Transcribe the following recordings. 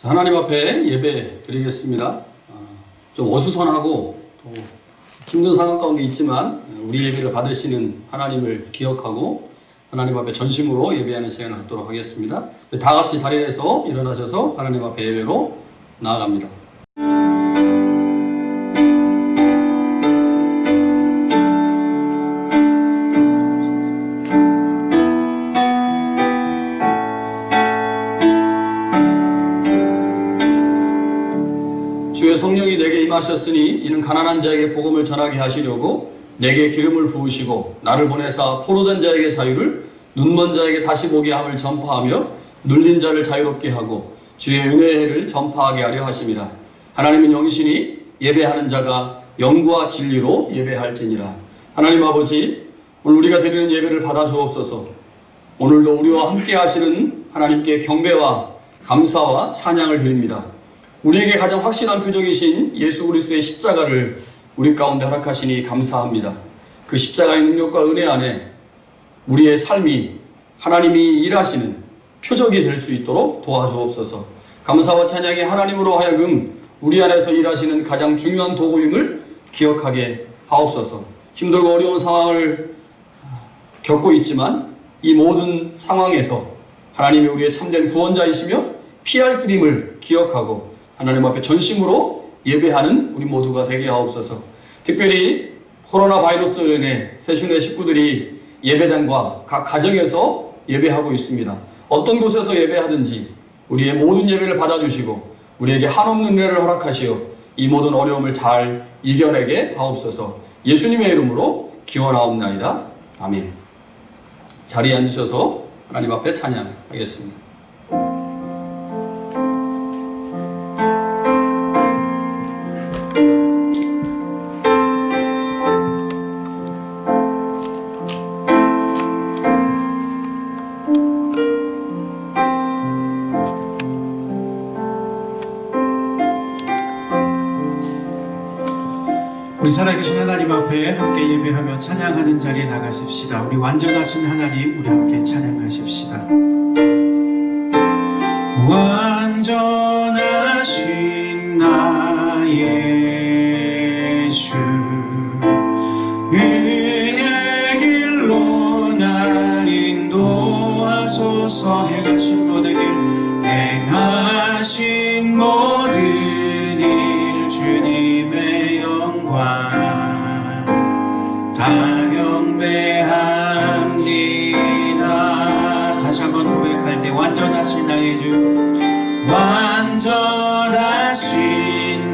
자, 하나님 앞에 예배 드리겠습니다. 좀 어수선하고 또 힘든 상황 가운데 있지만 우리 예배를 받으시는 하나님을 기억하고 하나님 앞에 전심으로 예배하는 시간을 갖도록 하겠습니다. 다 같이 자리에서 일어나셔서 하나님 앞에 예배로 나아갑니다. 주의 성령이 내게 임하셨으니 이는 가난한 자에게 복음을 전하게 하시려고 내게 기름을 부으시고 나를 보내사 포로된 자에게 자유를 눈먼 자에게 다시 보게 함을 전파하며 눌린 자를 자유롭게 하고 주의 은혜의 해를 전파하게 하려 하심이라. 하나님은 영이시니 예배하는 자가 영과 진리로 예배할지니라. 하나님 아버지, 오늘 우리가 드리는 예배를 받아 주옵소서. 오늘도 우리와 함께 하시는 하나님께 경배와 감사와 찬양을 드립니다. 우리에게 가장 확실한 표적이신 예수 그리스도의 십자가를 우리 가운데 허락하시니 감사합니다. 그 십자가의 능력과 은혜 안에 우리의 삶이 하나님이 일하시는 표적이 될 수 있도록 도와주옵소서. 감사와 찬양이 하나님으로 하여금 우리 안에서 일하시는 가장 중요한 도구임을 기억하게 하옵소서. 힘들고 어려운 상황을 겪고 있지만 이 모든 상황에서 하나님이 우리의 참된 구원자이시며 피할 길임을 기억하고 하나님 앞에 전심으로 예배하는 우리 모두가 되게 하옵소서. 특별히 코로나 바이러스로 인해 새순회 식구들이 예배당과 각 가정에서 예배하고 있습니다. 어떤 곳에서 예배하든지 우리의 모든 예배를 받아주시고 우리에게 한없는 은혜를 허락하시어 이 모든 어려움을 잘 이겨내게 하옵소서. 예수님의 이름으로 기원하옵나이다. 아멘. 자리에 앉으셔서 하나님 앞에 찬양하겠습니다. 우리 살아계신 하나님 앞에 함께 예배하며 찬양하는 자리에 나가십시다. 우리 완전하신 하나님, 우리 함께 찬양하십시다. 완전하신 나의 예수, 의의 길로 날 인도하소서. 행하신 모든 일, 행하신 모든 일, 주님의 영광 다 경배합니다. 다시 한번 고백할 때 완전하신 나의 주, 완전하신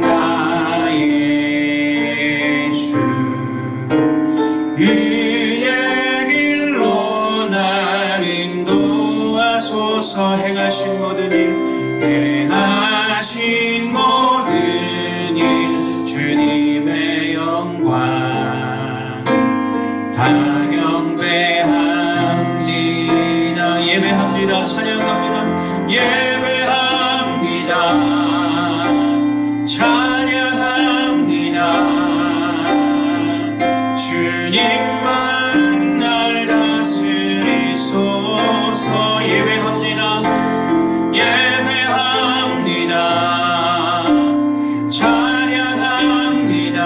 나의 주, 의의 길로 날 인도하소서. 행하신 모든 일, 행하신 모든 일, 주님의 영광 다 경배합니다. 예배합니다. 찬양합니다. 예배합니다. 찬양합니다. 주님만 날 다스리소서. 예배합니다. 예배합니다. 찬양합니다.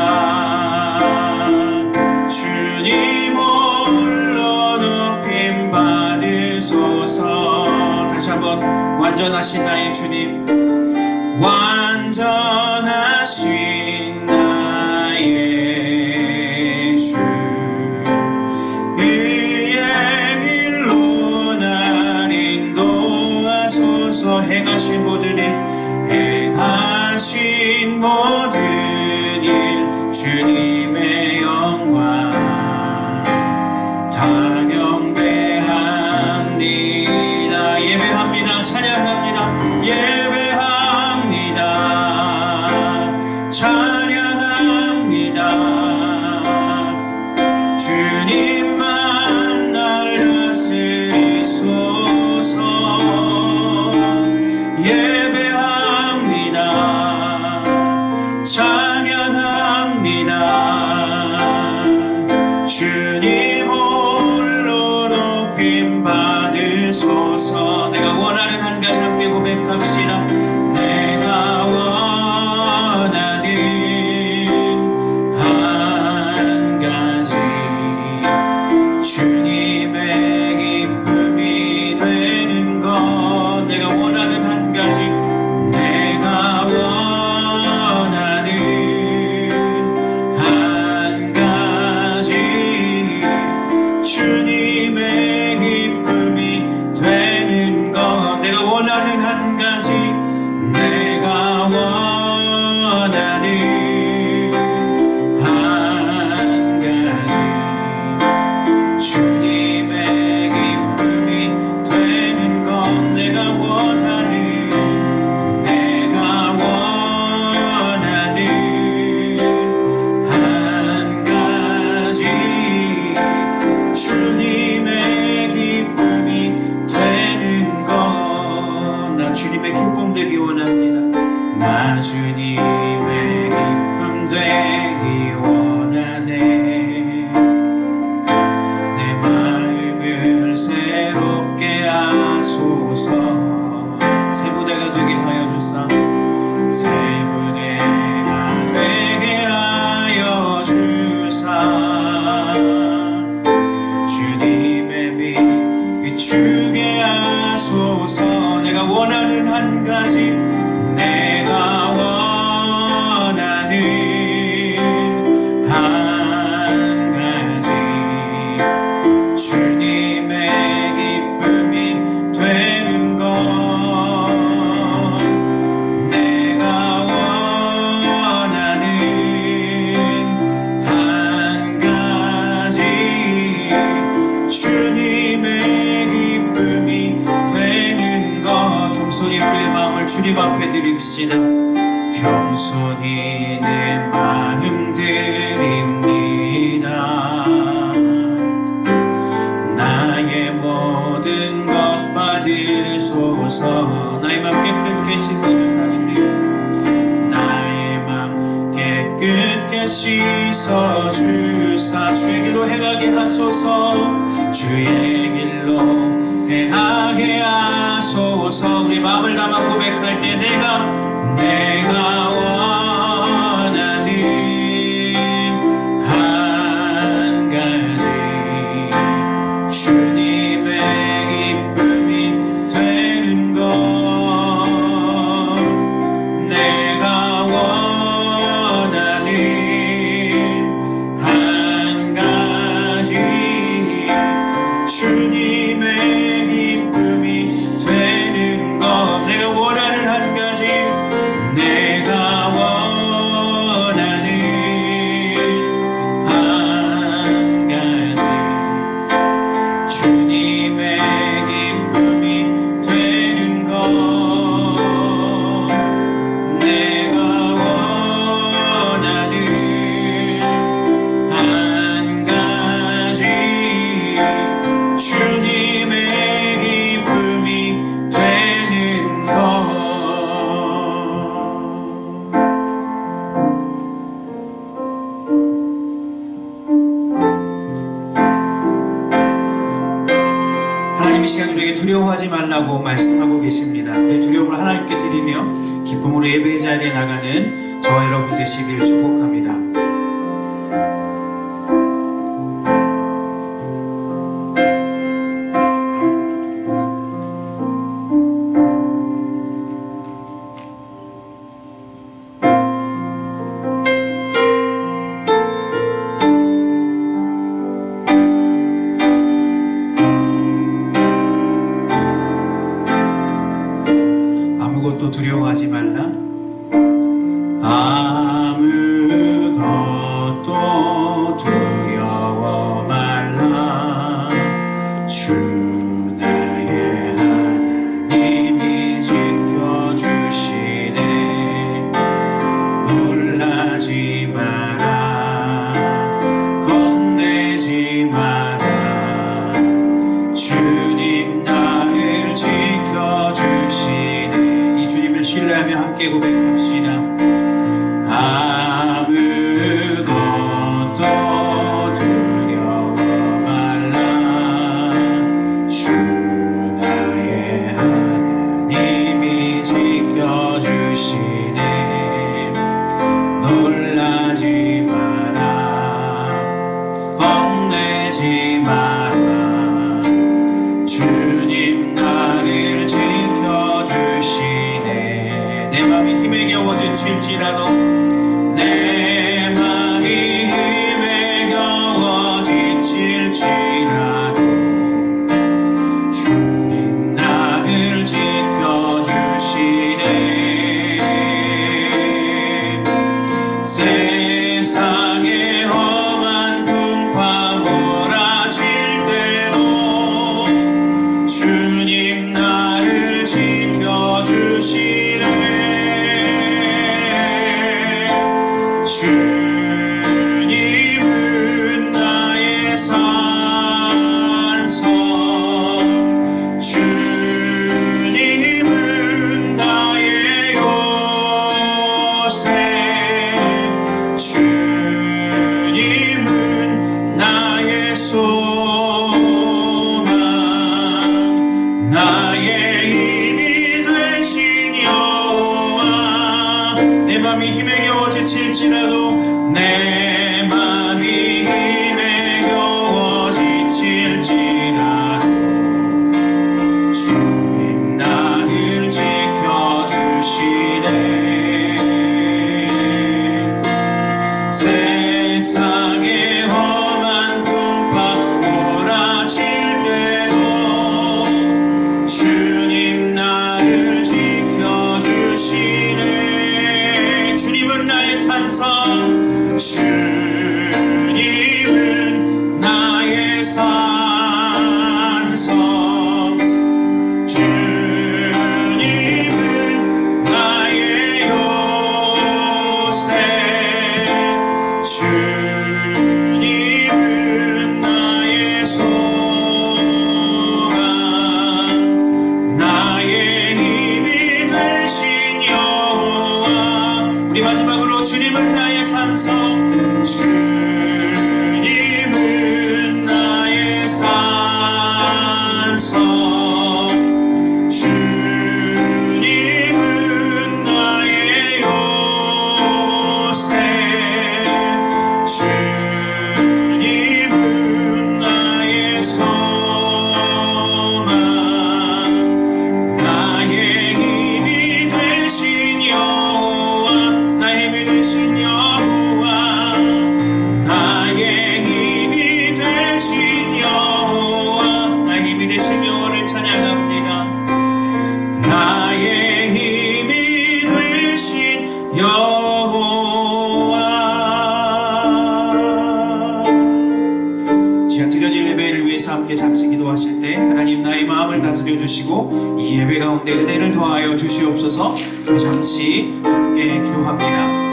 주님 홀로 높임 받으소서. 다시 한번 완전하신 나의 주님, 완전하신 나의 주, 의의 길로 날 인도하소서. 행하신 모든 일, 행하신 모든 일, 주님의 영광 다 경배합니다. 예배합니다. 찬양합니다. 예배합니다. 찬양합니다. 주님만 날 다스리소서. 예배합니다. 찬양합니다. 주님 홀로 높임 받으소서. 내가 원하는 한 가지 함께 고백합시다. 주님의 기쁨 되기 원합니다. 나 주님의 기쁨 되기 원하네. 내 마음을 새롭게 하소서. 새 부대가 되게 하여 주사. 새 부대가 되게 하여 주사. 주님의 빛 비추게 하소서. 내가 원하는 한 가지, 내가 원하는 한 가지, 주님의 기쁨이 되는 것. 내가 원하는 한 가지, 주님의 기쁨이 되는 것. 겸손히 우리의 마음을 주님 앞에 드립시다. 겸손히 내 마음 드립니다. 나의 모든 것 받으소서. 나의 맘 깨끗게 씻어주사 주님. 나의 맘 깨끗게 씻어주사. 주의 길로 행하게 하소서. 주의 길로 행하게 하소서. 우리 마음을 담아 고백할 때 내가 원하는 한 가지, 주님의 기쁨이 되는 것. 내가 원하는 한 가지, 주님의 기쁨이 되는 것. 내가 원하는 한 가지, 내가 원하는 한 가지, 주님의 기쁨이 되는 것. 내가 원하는 한 가지, 주님의 기쁨이 되는 것. 하나님 이 시간 우리에게 두려워하지 말라고 말씀하고 계십니다. 우리 두려움을 하나님께 드리며 기쁨으로 예배의 자리에 나가는 저와 여러분 되시기를 축복합니다. 아무것도 두려워하지 말라. 아무것도 두려워 말라. 주 나의 하나님이 지켜주시네. 놀라지 마라. 겁내지 마라. 주님 나를 지켜주시네. 주님을 신뢰하며 함께 고백합시다. 아무것도 두려워 말라. 주 나의 하나님이 지켜주시네. 놀라지 마라. 겁내지 마라. 주님 나를 지켜주시네. 내 맘이 힘에 겨워 지칠지라도, 내 맘이 힘에 겨워 지칠지라도, 주님 나를 지켜주시네. 세상에 험한 풍파 몰아칠 때도 주님 나를 지켜주시네. 주님은 나의 산성, 주님은 나의 힘이 되신 여호와 내 맘이 힘에 겨워 지칠지라도 내 맘이 힘에 겨워 지칠지라도 주님 나를 지켜주시네 세상의 험한 풍파 몰아칠 때도 주님 나를 지켜주시네 주님은 나의 산성 주님은 나의 산성 주님은 나의 요새 주님은 나의 소망 나의 힘이 되신 여호와 우리 마지막으로 주님은 나의 산성 주님은 나의 산성 주님은 나의 요새 주님은 나의 소망 나의 힘이 되신 여호와 나의 힘이 되신 여호와 나의 힘이 되신 여호와 나의 힘이 되신 여호와를 찬양합니다 나의 힘이 되신 여호와 시간 드려질 예배를 위해서 함께 잠시 기도하실 때 하나님 나의 마음을 다스려 주시고 이 예배 가운데 은혜를 더하여 주시옵소서 우리 잠시 함께 기도합니다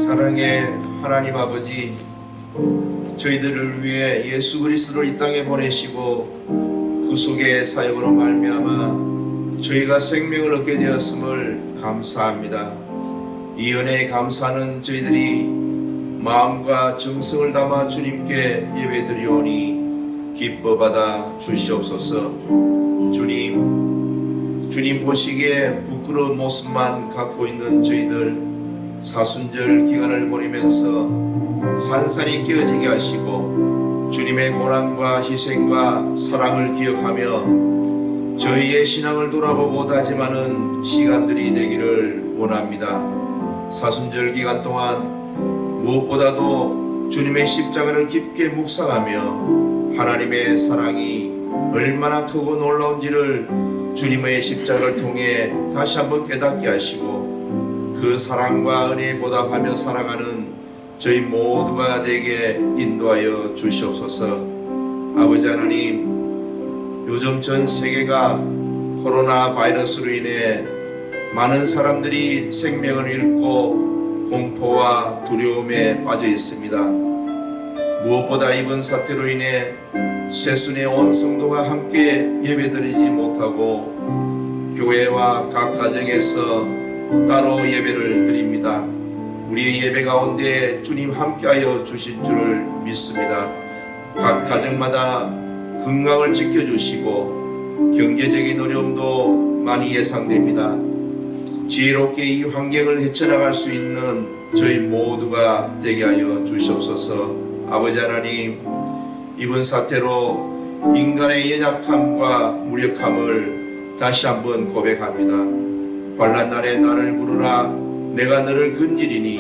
사랑의 하나님 아버지, 저희들을 위해 예수 그리스도를 이 땅에 보내시고 구속의 사역으로 말미암아 저희가 생명을 얻게 되었음을 감사합니다. 이 은혜에 감사하는 저희들이 마음과 정성을 담아 주님께 예배드리오니 기뻐 받아 주시옵소서. 주님 보시기에 부끄러운 모습만 갖고 있는 저희들 사순절 기간을 보내면서 산산이 깨어지게 하시고 주님의 고난과 희생과 사랑을 기억하며 저희의 신앙을 돌아보고 다짐하는 시간들이 되기를 원합니다. 사순절 기간 동안 무엇보다도 주님의 십자가를 깊게 묵상하며 하나님의 사랑이 얼마나 크고 놀라운지를 주님의 십자가를 통해 다시 한번 깨닫게 하시고 그 사랑과 은혜에 보답하며 살아가는 저희 모두가 되게 인도하여 주시옵소서. 아버지 하나님, 요즘 전 세계가 코로나 바이러스로 인해 많은 사람들이 생명을 잃고 공포와 두려움에 빠져 있습니다. 무엇보다 이번 사태로 인해 새순의 온 성도가 함께 예배드리지 못하고 교회와 각 가정에서 따로 예배를 드립니다. 우리의 예배 가운데 주님 함께하여 주실 줄을 믿습니다. 각 가정마다 건강을 지켜주시고 경제적인 어려움도 많이 예상됩니다. 지혜롭게 이 환경을 헤쳐나갈 수 있는 저희 모두가 되게 하여 주시옵소서. 아버지 하나님, 이번 사태로 인간의 연약함과 무력함을 다시 한번 고백합니다. 환난 날에 나를 부르라 내가 너를 건지리니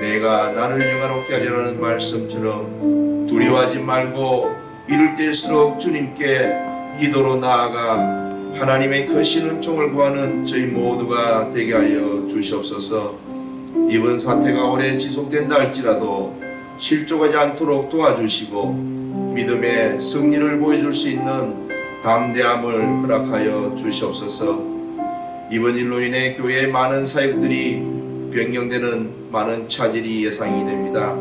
내가 나를 영화롭게 하리라는 말씀처럼 두려워하지 말고 이를 때일수록 주님께 기도로 나아가 하나님의 크신 은총을 구하는 저희 모두가 되게 하여 주시옵소서. 이번 사태가 오래 지속된다 할지라도 실족하지 않도록 도와주시고 믿음의 승리를 보여줄 수 있는 담대함을 허락하여 주시옵소서. 이번 일로 인해 교회의 많은 사역들이 변경되는 많은 차질이 예상이 됩니다.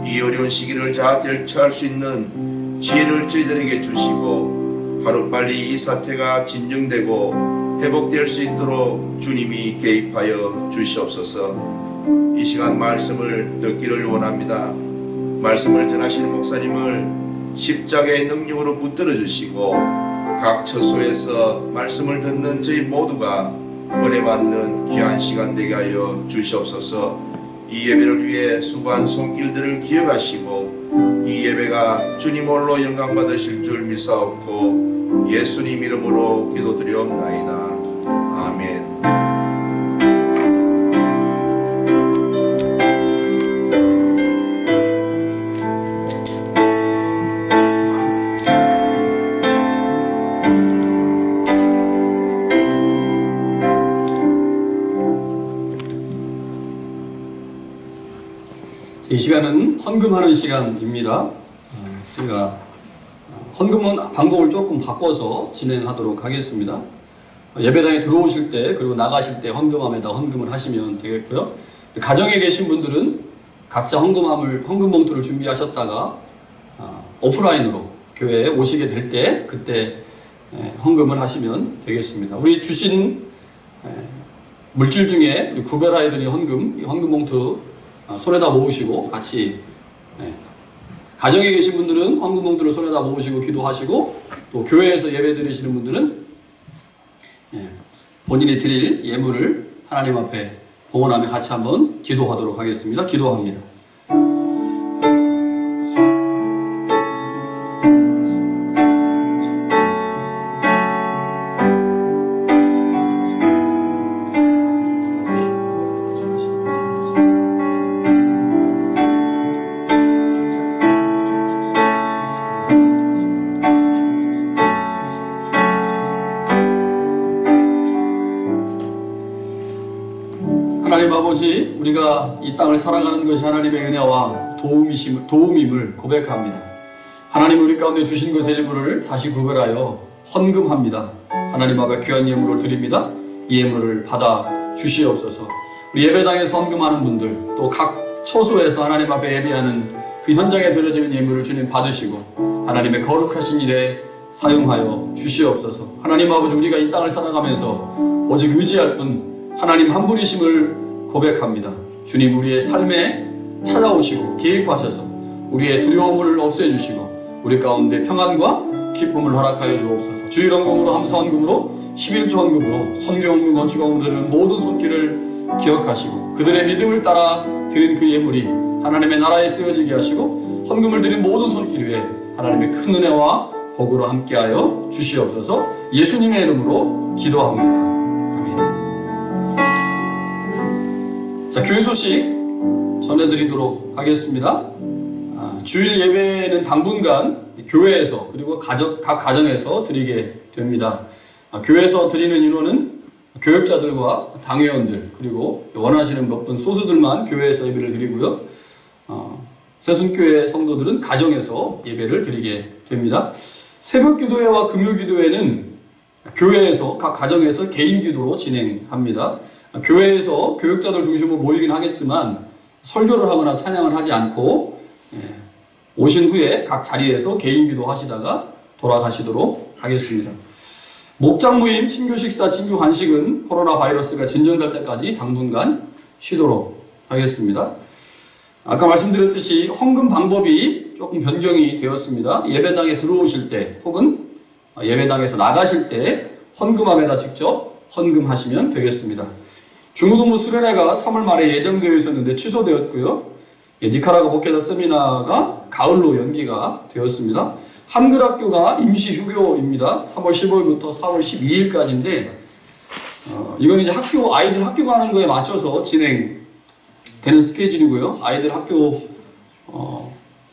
이 어려운 시기를 잘 대처할 수 있는 지혜를 저희들에게 주시고 하루빨리 이 사태가 진정되고 회복될 수 있도록 주님이 개입하여 주시옵소서. 이 시간 말씀을 듣기를 원합니다. 말씀을 전하시는 목사님을 십자가의 능력으로 붙들어 주시고 각 처소에서 말씀을 듣는 저희 모두가 은혜받는 귀한 시간 되게 하여 주시옵소서. 이 예배를 위해 수고한 손길들을 기억하시고 이 예배가 주님 홀로 영광 받으실 줄 믿사옵고 예수님 이름으로 기도드리옵나이다. 아멘. 이 시간은 헌금하는 시간입니다. 제가 헌금은 방법을 조금 바꿔서 진행하도록 하겠습니다. 예배당에 들어오실 때 그리고 나가실 때 헌금함에다 헌금을 하시면 되겠고요. 가정에 계신 분들은 각자 헌금 봉투를 준비하셨다가 오프라인으로 교회에 오시게 될 때 그때 헌금을 하시면 되겠습니다. 우리 주신 물질 중에 우리 구별아이들이 헌금 봉투 손에다 모으시고 같이 가정에 계신 분들은 헌금 봉투를 손에다 모으시고 기도하시고 또 교회에서 예배 드리시는 분들은 본인이 드릴 예물을 하나님 앞에 봉헌하며 같이 한번 기도하도록 하겠습니다. 기도합니다. 하나님 아버지, 우리가 이 땅을 살아가는 것이 하나님의 은혜와 도움임을 고백합니다. 하나님 우리 가운데 주신 것의 일부를 다시 구별하여 헌금합니다. 하나님 앞에 귀한 예물을 드립니다. 이 예물을 받아 주시옵소서. 우리 예배당에서 헌금하는 분들 또 각 처소에서 하나님 앞에 예배하는 그 현장에 드려지는 예물을 주님 받으시고 하나님의 거룩하신 일에 사용하여 주시옵소서. 하나님 아버지, 우리가 이 땅을 살아가면서 오직 의지할 분 하나님 한 분이심을 고백합니다. 주님 우리의 삶에 찾아오시고 개입하셔서 우리의 두려움을 없애주시고 우리 가운데 평안과 기쁨을 허락하여 주옵소서. 주일 헌금으로 함사 헌금으로 11조 헌금으로 선교 헌금 건축 헌금 드리는 모든 손길을 기억하시고 그들의 믿음을 따라 드린 그 예물이 하나님의 나라에 쓰여지게 하시고 헌금을 드린 모든 손길 위에 하나님의 큰 은혜와 복으로 함께하여 주시옵소서. 예수님의 이름으로 기도합니다. 자, 교회 소식 전해드리도록 하겠습니다. 주일 예배는 당분간 교회에서 그리고 각 가정에서 드리게 됩니다. 교회에서 드리는 인원은 교역자들과 당회원들 그리고 원하시는 몇 분 소수들만 교회에서 예배를 드리고요. 새순교회 성도들은 가정에서 예배를 드리게 됩니다. 새벽기도회와 금요기도회는 교회에서 각 가정에서 개인기도로 진행합니다. 교회에서 교역자들 중심으로 모이긴 하겠지만 설교를 하거나 찬양을 하지 않고 오신 후에 각 자리에서 개인기도 하시다가 돌아가시도록 하겠습니다. 목장 모임, 친교 식사, 친교 간식은 코로나 바이러스가 진정될 때까지 당분간 쉬도록 하겠습니다. 아까 말씀드렸듯이 헌금 방법이 조금 변경이 되었습니다. 예배당에 들어오실 때 혹은 예배당에서 나가실 때 헌금함에다 직접 헌금하시면 되겠습니다. 중고등부 수련회가 3월 말에 예정되어 있었는데 취소되었고요. 니카라과 목회자 세미나가 가을로 연기가 되었습니다. 한글학교가 임시 휴교입니다. 3월 15일부터 4월 12일까지인데 이건 이제 아이들 학교 가는 거에 맞춰서 진행되는 스케줄이고요. 아이들 학교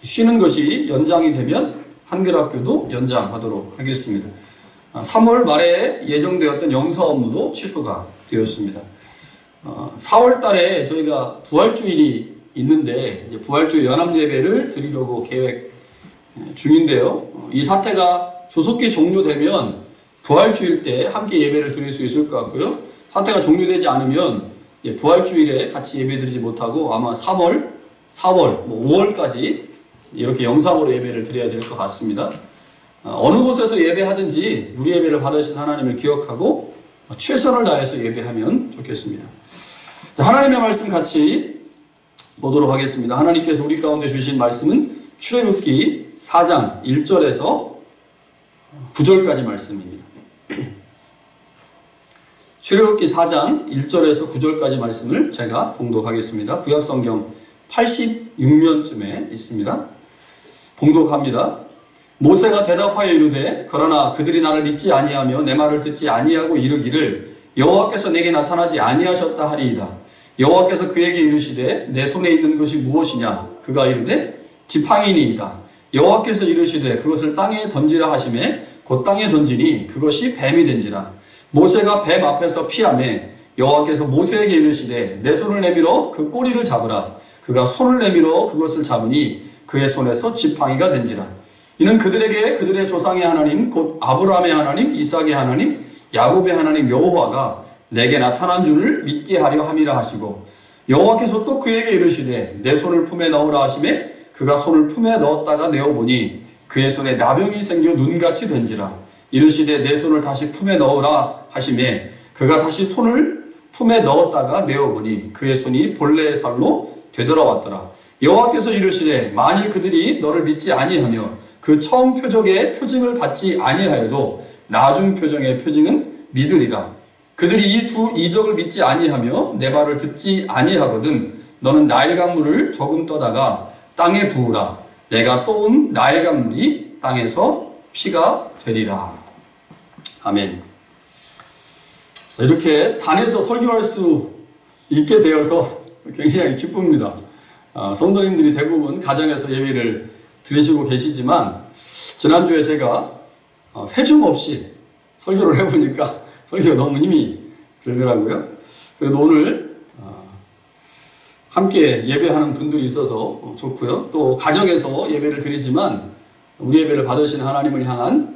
쉬는 것이 연장이 되면 한글학교도 연장하도록 하겠습니다. 3월 말에 예정되었던 영사 업무도 취소가 되었습니다. 4월 달에 저희가 부활주일이 있는데 부활주일 연합예배를 드리려고 계획 중인데요. 이 사태가 조속히 종료되면 부활주일 때 함께 예배를 드릴 수 있을 것 같고요. 사태가 종료되지 않으면 부활주일에 같이 예배 드리지 못하고 아마 3월, 4월, 5월까지 이렇게 영상으로 예배를 드려야 될 것 같습니다. 어느 곳에서 예배하든지 우리 예배를 받으신 하나님을 기억하고 최선을 다해서 예배하면 좋겠습니다. 자, 하나님의 말씀 같이 보도록 하겠습니다. 하나님께서 우리 가운데 주신 말씀은 출애굽기 4장 1절에서 9절까지 말씀입니다. 출애굽기 4장 1절에서 9절까지 말씀을 제가 봉독하겠습니다. 구약성경 86면쯤에 있습니다. 봉독합니다. 모세가 대답하여 이르되 그러나 그들이 나를 믿지 아니하며 내 말을 듣지 아니하고 이르기를 여호와께서 내게 나타나지 아니하셨다 하리이다. 여호와께서 그에게 이르시되 내 손에 있는 것이 무엇이냐? 그가 이르되 지팡이니이다. 여호와께서 이르시되 그것을 땅에 던지라 하시매 곧 땅에 던지니 그것이 뱀이 된지라. 모세가 뱀 앞에서 피하매 여호와께서 모세에게 이르시되 내 손을 내밀어 그 꼬리를 잡으라. 그가 손을 내밀어 그것을 잡으니 그의 손에서 지팡이가 된지라. 이는 그들에게 그들의 조상의 하나님 곧 아브라함의 하나님 이삭의 하나님 야곱의 하나님 여호와가 내게 나타난 줄을 믿게 하려 함이라 하시고 여호와께서 또 그에게 이르시되 내 손을 품에 넣으라 하시매 그가 손을 품에 넣었다가 내어보니 그의 손에 나병이 생겨 눈같이 된지라. 이르시되 내 손을 다시 품에 넣으라 하시매 그가 다시 손을 품에 넣었다가 내어보니 그의 손이 본래의 살로 되돌아왔더라. 여호와께서 이르시되 만일 그들이 너를 믿지 아니하며 그 처음 표적의 표징을 받지 아니하여도 나중 표정의 표징은 믿으리라. 그들이 이 두 이적을 믿지 아니하며 내 말을 듣지 아니하거든 너는 나일 강물을 조금 떠다가 땅에 부으라. 내가 떠온 나일 강물이 땅에서 피가 되리라. 아멘. 자, 이렇게 단에서 설교할 수 있게 되어서 굉장히 기쁩니다. 성도님들이 대부분 가정에서 예배를 드리시고 계시지만 지난주에 제가 회중 없이 설교를 해보니까 설교가 너무 힘이 들더라고요. 그래도 오늘 함께 예배하는 분들이 있어서 좋고요. 또 가정에서 예배를 드리지만 우리 예배를 받으시는 하나님을 향한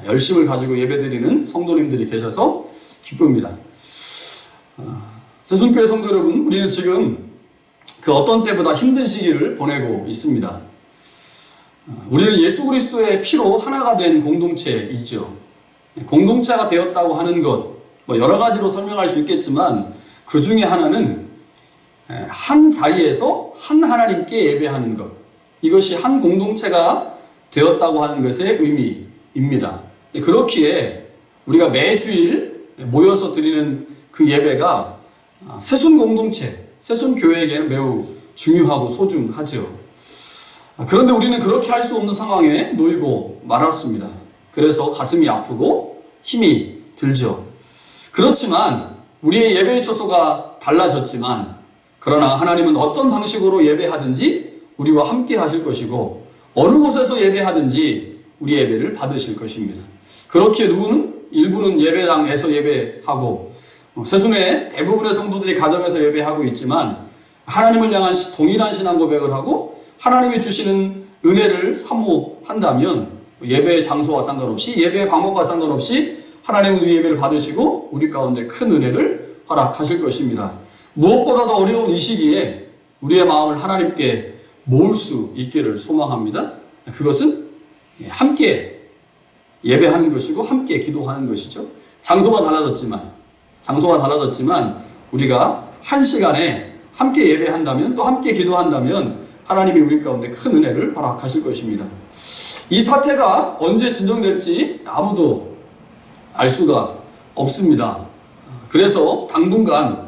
열심을 가지고 예배드리는 성도님들이 계셔서 기쁩니다. 세순교회 성도 여러분, 우리는 지금 그 어떤 때보다 힘든 시기를 보내고 있습니다. 우리는 예수 그리스도의 피로 하나가 된 공동체이죠. 공동체가 되었다고 하는 것, 여러 가지로 설명할 수 있겠지만 그 중에 하나는 한 자리에서 한 하나님께 예배하는 것, 이것이 한 공동체가 되었다고 하는 것의 의미입니다. 그렇기에 우리가 매주일 모여서 드리는 그 예배가 세순 공동체, 세순 교회에게는 매우 중요하고 소중하죠. 그런데 우리는 그렇게 할 수 없는 상황에 놓이고 말았습니다. 그래서 가슴이 아프고 힘이 들죠. 그렇지만 우리의 예배의 처소가 달라졌지만 그러나 하나님은 어떤 방식으로 예배하든지 우리와 함께 하실 것이고 어느 곳에서 예배하든지 우리 예배를 받으실 것입니다. 그렇기에 일부는 예배당에서 예배하고 세순의 대부분의 성도들이 가정에서 예배하고 있지만 하나님을 향한 동일한 신앙 고백을 하고 하나님이 주시는 은혜를 사모한다면 예배의 장소와 상관없이 예배의 방법과 상관없이 하나님은 우리 예배를 받으시고 우리 가운데 큰 은혜를 허락하실 것입니다. 무엇보다도 어려운 이 시기에 우리의 마음을 하나님께 모을 수 있기를 소망합니다. 그것은 함께 예배하는 것이고 함께 기도하는 것이죠. 장소가 달라졌지만 우리가 한 시간에 함께 예배한다면 또 함께 기도한다면 하나님이 우리 가운데 큰 은혜를 허락하실 것입니다. 이 사태가 언제 진정될지 아무도 알 수가 없습니다. 그래서 당분간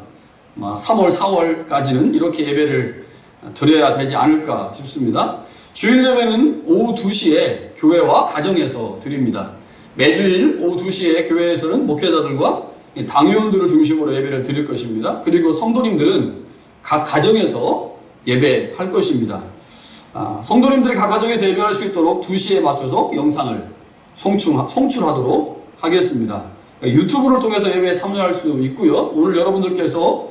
3월, 4월까지는 이렇게 예배를 드려야 되지 않을까 싶습니다. 주일 예배는 오후 2시에 교회와 가정에서 드립니다. 매주일 오후 2시에 교회에서는 목회자들과 당회원들을 중심으로 예배를 드릴 것입니다. 그리고 성도님들은 각 가정에서 예배할 것입니다. 성도님들이 각 가정에서 예배할 수 있도록 2시에 맞춰서 영상을 송출하도록 하겠습니다. 유튜브를 통해서 예배에 참여할 수 있고요. 오늘 여러분들께서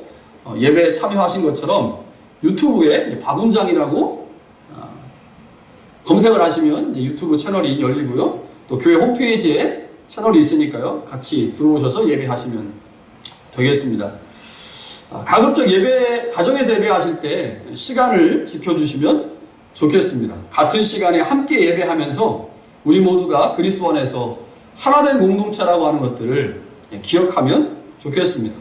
예배에 참여하신 것처럼 유튜브에 박운장이라고 검색을 하시면 이제 유튜브 채널이 열리고요. 또 교회 홈페이지에 채널이 있으니까요. 같이 들어오셔서 예배하시면 되겠습니다. 가급적 가정에서 예배하실 때 시간을 지켜주시면 좋겠습니다. 같은 시간에 함께 예배하면서 우리 모두가 그리스도 안에서 하나된 공동체라고 하는 것들을 기억하면 좋겠습니다.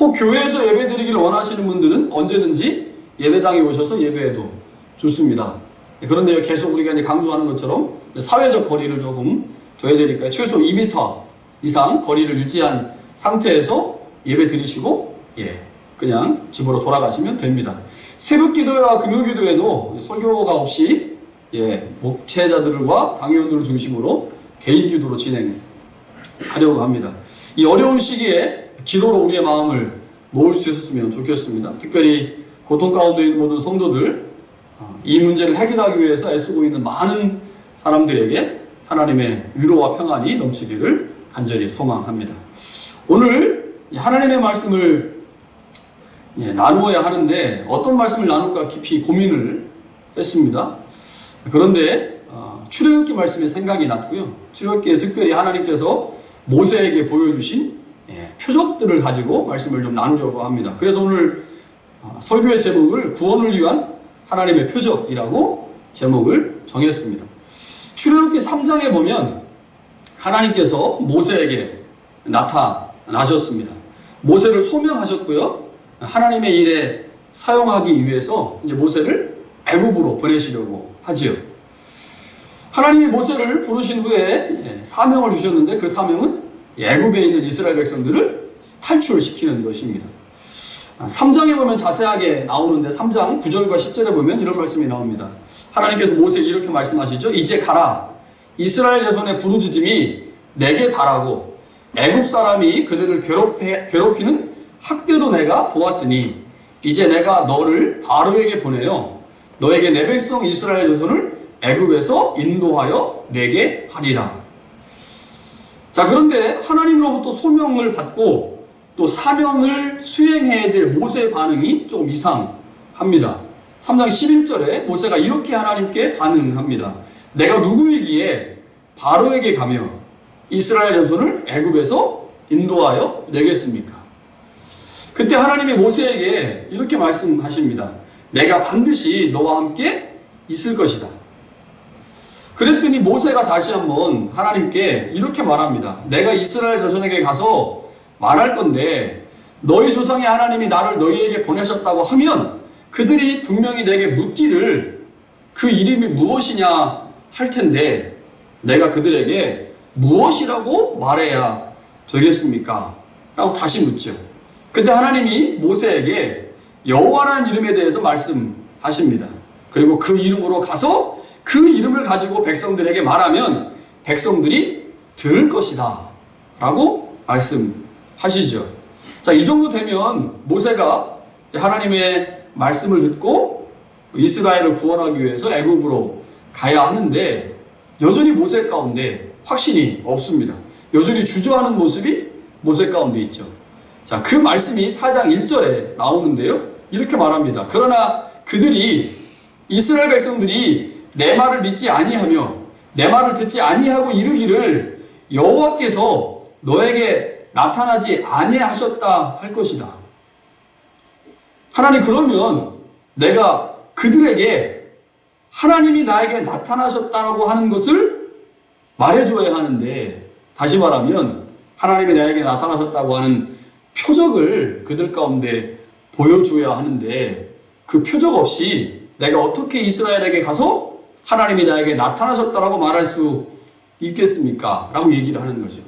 혹 교회에서 예배 드리기를 원하시는 분들은 언제든지 예배당에 오셔서 예배해도 좋습니다. 그런데 계속 우리가 이제 강조하는 것처럼 사회적 거리를 조금 둬야 되니까 최소 2m 이상 거리를 유지한 상태에서 예배 드리시고 그냥 집으로 돌아가시면 됩니다. 새벽 기도회와 금요 기도회도 설교가 없이 목회자들과 당회원들을 중심으로 개인 기도로 진행하려고 합니다. 이 어려운 시기에 기도로 우리의 마음을 모을 수 있었으면 좋겠습니다. 특별히 고통 가운데 있는 모든 성도들, 이 문제를 해결하기 위해서 애쓰고 있는 많은 사람들에게 하나님의 위로와 평안이 넘치기를 간절히 소망합니다. 오늘 하나님의 말씀을 나누어야 하는데 어떤 말씀을 나눌까 깊이 고민을 했습니다. 그런데 출애굽기 말씀이 생각이 났고요. 출애굽기에 특별히 하나님께서 모세에게 보여주신 표적들을 가지고 말씀을 좀 나누려고 합니다. 그래서 오늘 설교의 제목을 구원을 위한 하나님의 표적이라고 제목을 정했습니다. 출애굽기 3장에 보면 하나님께서 모세에게 나타나셨습니다. 모세를 소명하셨고요. 하나님의 일에 사용하기 위해서 이제 모세를 애굽으로 보내시려고 하지요. 하나님이 모세를 부르신 후에 사명을 주셨는데 그 사명은 애굽에 있는 이스라엘 백성들을 탈출시키는 것입니다. 3장에 보면 자세하게 나오는데 3장 9절과 10절에 보면 이런 말씀이 나옵니다. 하나님께서 모세에게 이렇게 말씀하시죠. 이제 가라. 이스라엘 자손의 부르짖음이 내게 달하고 애굽 사람이 그들을 괴롭히는 학대도 내가 보았으니 이제 내가 너를 바로에게 보내어 너에게 내 백성 이스라엘 자손을 애굽에서 인도하여 내게 하리라. 자, 그런데 하나님으로부터 소명을 받고 또 사명을 수행해야 될 모세의 반응이 조금 이상합니다. 3장 11절에 모세가 이렇게 하나님께 반응합니다. 내가 누구이기에 바로에게 가며 이스라엘 자손을 애굽에서 인도하여 내겠습니까? 그때 하나님이 모세에게 이렇게 말씀하십니다. 내가 반드시 너와 함께 있을 것이다. 그랬더니 모세가 다시 한번 하나님께 이렇게 말합니다. 내가 이스라엘 자손에게 가서 말할 건데 너희 조상의 하나님이 나를 너희에게 보내셨다고 하면 그들이 분명히 내게 묻기를 그 이름이 무엇이냐 할 텐데 내가 그들에게 무엇이라고 말해야 되겠습니까? 라고 다시 묻죠. 그때 하나님이 모세에게 여호와라는 이름에 대해서 말씀하십니다. 그리고 그 이름으로 가서 그 이름을 가지고 백성들에게 말하면 백성들이 들을 것이다 라고 말씀하시죠. 자, 이 정도 되면 모세가 하나님의 말씀을 듣고 이스라엘을 구원하기 위해서 애굽으로 가야 하는데 여전히 모세 가운데 확신이 없습니다. 여전히 주저하는 모습이 모세 가운데 있죠. 자, 그 말씀이 4장 1절에 나오는데요. 이렇게 말합니다. 그러나 그들이 이스라엘 백성들이 내 말을 믿지 아니하며 내 말을 듣지 아니하고 이르기를 여호와께서 너에게 나타나지 아니하셨다 할 것이다. 하나님, 그러면 내가 그들에게 하나님이 나에게 나타나셨다라고 하는 것을 말해줘야 하는데, 다시 말하면 하나님이 나에게 나타나셨다고 하는 표적을 그들 가운데 보여줘야 하는데 그 표적 없이 내가 어떻게 이스라엘에게 가서 하나님이 나에게 나타나셨다라고 말할 수 있겠습니까? 라고 얘기를 하는 거죠.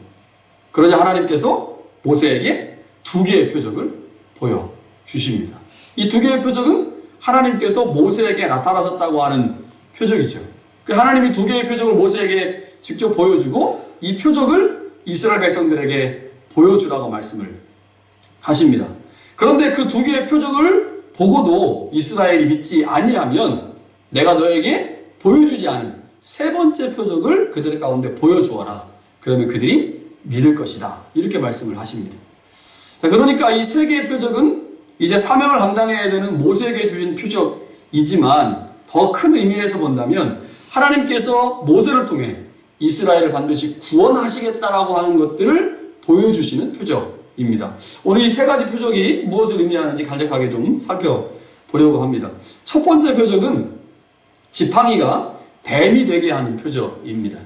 그러자 하나님께서 모세에게 2개의 표적을 보여주십니다. 이 2개의 표적은 하나님께서 모세에게 나타나셨다고 하는 표적이죠. 하나님이 2개의 표적을 모세에게 직접 보여주고 이 표적을 이스라엘 백성들에게 보여주라고 말씀을 하십니다. 그런데 그 2개의 표적을 보고도 이스라엘이 믿지 아니하면 내가 너에게 보여주지 않은 3번째 표적을 그들 가운데 보여주어라. 그러면 그들이 믿을 것이다. 이렇게 말씀을 하십니다. 자, 그러니까 이 3개의 표적은 이제 사명을 감당해야 되는 모세에게 주신 표적이지만 더 큰 의미에서 본다면 하나님께서 모세를 통해 이스라엘을 반드시 구원하시겠다라고 하는 것들을 보여주시는 표적입니다. 오늘 이 3가지 표적이 무엇을 의미하는지 간략하게 좀 살펴보려고 합니다. 첫 번째 표적은 지팡이가 뱀이 되게 하는 표적입니다.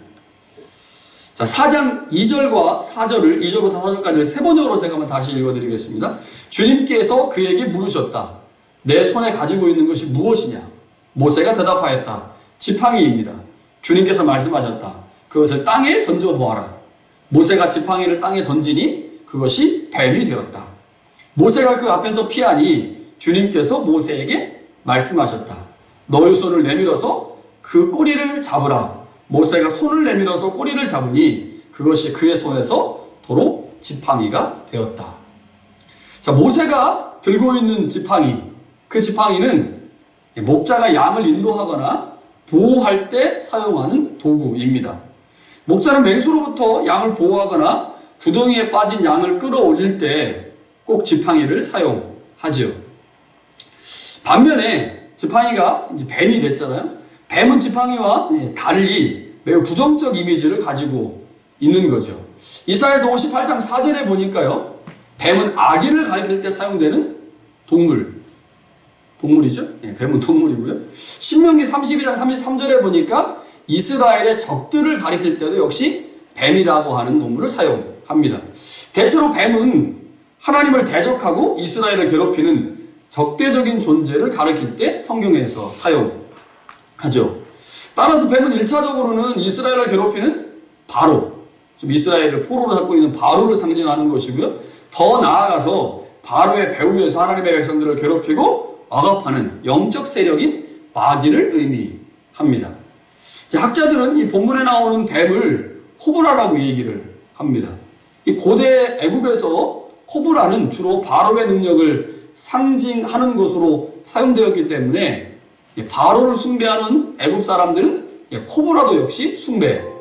자, 4장 2절과 4절을 2절부터 4절까지 세 번역으로 제가 한번 다시 읽어드리겠습니다. 주님께서 그에게 물으셨다. 내 손에 가지고 있는 것이 무엇이냐? 모세가 대답하였다. 지팡이입니다. 주님께서 말씀하셨다. 그것을 땅에 던져보아라. 모세가 지팡이를 땅에 던지니 그것이 뱀이 되었다. 모세가 그 앞에서 피하니 주님께서 모세에게 말씀하셨다. 너의 손을 내밀어서 그 꼬리를 잡으라. 모세가 손을 내밀어서 꼬리를 잡으니 그것이 그의 손에서 도로 지팡이가 되었다. 자, 모세가 들고 있는 지팡이, 그 지팡이는 목자가 양을 인도하거나 보호할 때 사용하는 도구입니다. 목자는 맹수로부터 양을 보호하거나 구덩이에 빠진 양을 끌어올릴 때 꼭 지팡이를 사용하죠. 반면에 지팡이가 이제 뱀이 됐잖아요. 뱀은 지팡이와 달리 매우 부정적 이미지를 가지고 있는 거죠. 이사야서 58장 4절에 보니까요, 뱀은 아기를 가리킬 때 사용되는 동물이죠. 뱀은 동물이고요. 신명기 32장 33절에 보니까 이스라엘의 적들을 가리킬 때도 역시 뱀이라고 하는 동물을 사용합니다. 대체로 뱀은 하나님을 대적하고 이스라엘을 괴롭히는 적대적인 존재를 가리킬 때 성경에서 사용하죠. 따라서 뱀은 1차적으로는 이스라엘을 괴롭히는 바로, 좀 이스라엘을 포로로 잡고 있는 바로를 상징하는 것이고요. 더 나아가서 바로의 배후에서 하나님의 백성들을 괴롭히고 억압하는 영적 세력인 마귀를 의미합니다. 학자들은 이 본문에 나오는 뱀을 코브라라고 얘기를 합니다. 이 고대 애굽에서 코브라는 주로 바로의 능력을 상징하는 것으로 사용되었기 때문에 바로를 숭배하는 애굽 사람들은 코브라도 역시 숭배했습니다.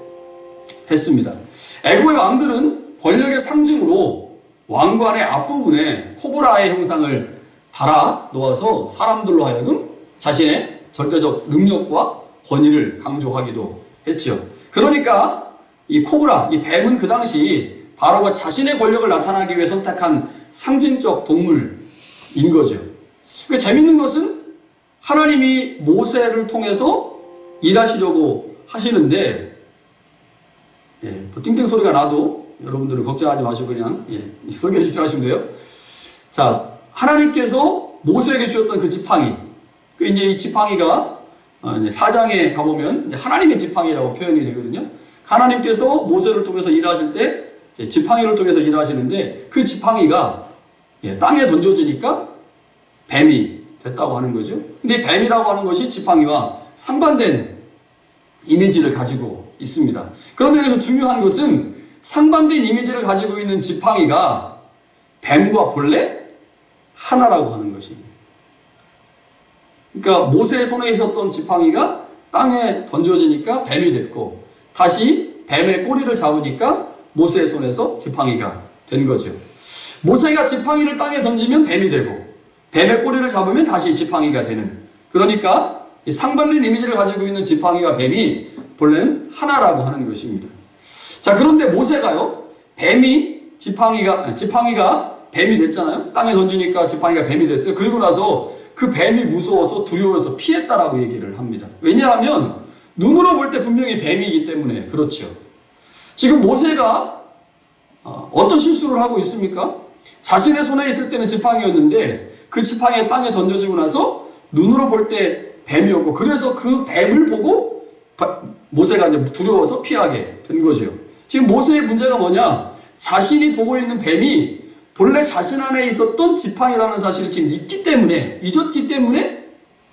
애굽의 왕들은 권력의 상징으로 왕관의 앞부분에 코브라의 형상을 달아 놓아서 사람들로 하여금 자신의 절대적 능력과 권위를 강조하기도 했죠. 그러니까 이 코브라, 이 뱀은 그 당시 바로가 자신의 권력을 나타나기 위해 선택한 상징적 동물인 거죠. 그 재밌는 것은 하나님이 모세를 통해서 일하시려고 하시는데, 뭐 띵띵 소리가 나도 여러분들은 걱정하지 마시고 그냥 설교해 주시면 하시면 돼요. 자, 하나님께서 모세에게 주셨던 그 지팡이, 그 이제 이 지팡이가 4장에 가보면 이제 하나님의 지팡이라고 표현이 되거든요. 하나님께서 모세를 통해서 일하실 때 지팡이를 통해서 일하시는데 그 지팡이가 땅에 던져지니까 뱀이 됐다고 하는 거죠. 근데 뱀이라고 하는 것이 지팡이와 상반된 이미지를 가지고 있습니다. 그런데 여기서 중요한 것은 상반된 이미지를 가지고 있는 지팡이가 뱀과 본래 하나라고 하는 것입니다. 그러니까 모세의 손에 있었던 지팡이가 땅에 던져지니까 뱀이 됐고, 다시 뱀의 꼬리를 잡으니까 모세의 손에서 지팡이가 된 거죠. 모세가 지팡이를 땅에 던지면 뱀이 되고, 뱀의 꼬리를 잡으면 다시 지팡이가 되는, 그러니까 이 상반된 이미지를 가지고 있는 지팡이와 뱀이 본래는 하나라고 하는 것입니다. 자, 그런데 모세가요, 지팡이가 뱀이 됐잖아요. 땅에 던지니까 지팡이가 뱀이 됐어요. 그리고 나서 그 뱀이 무서워서 두려워서 피했다라고 얘기를 합니다. 왜냐하면 눈으로 볼 때 분명히 뱀이기 때문에 그렇죠. 지금 모세가 어떤 실수를 하고 있습니까? 자신의 손에 있을 때는 지팡이였는데 그 지팡이가 땅에 던져지고 나서 눈으로 볼 때 뱀이었고, 그래서 그 뱀을 보고 모세가 이제 두려워서 피하게 된 거죠. 지금 모세의 문제가 뭐냐? 자신이 보고 있는 뱀이 본래 자신 안에 있었던 지팡이라는 사실을 지금 잊었기 때문에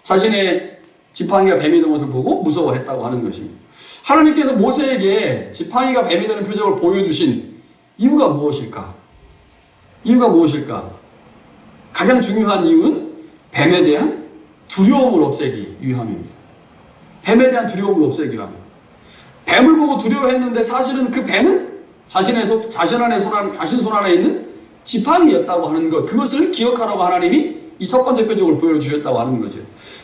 자신의 지팡이가 뱀이 된 것을 보고 무서워했다고 하는 것입니다. 하나님께서 모세에게 지팡이가 뱀이 되는 표적을 보여주신 이유가 무엇일까? 가장 중요한 이유는 뱀에 대한 두려움을 없애기 위함입니다. 뱀에 대한 두려움을 없애기 위함입니다. 뱀을 보고 두려워했는데 사실은 그 뱀은 자신 손 안에 있는 지팡이였다고 하는 것, 그것을 기억하라고 하나님이 이 첫 번째 표적을 보여주셨다고 하는 거죠.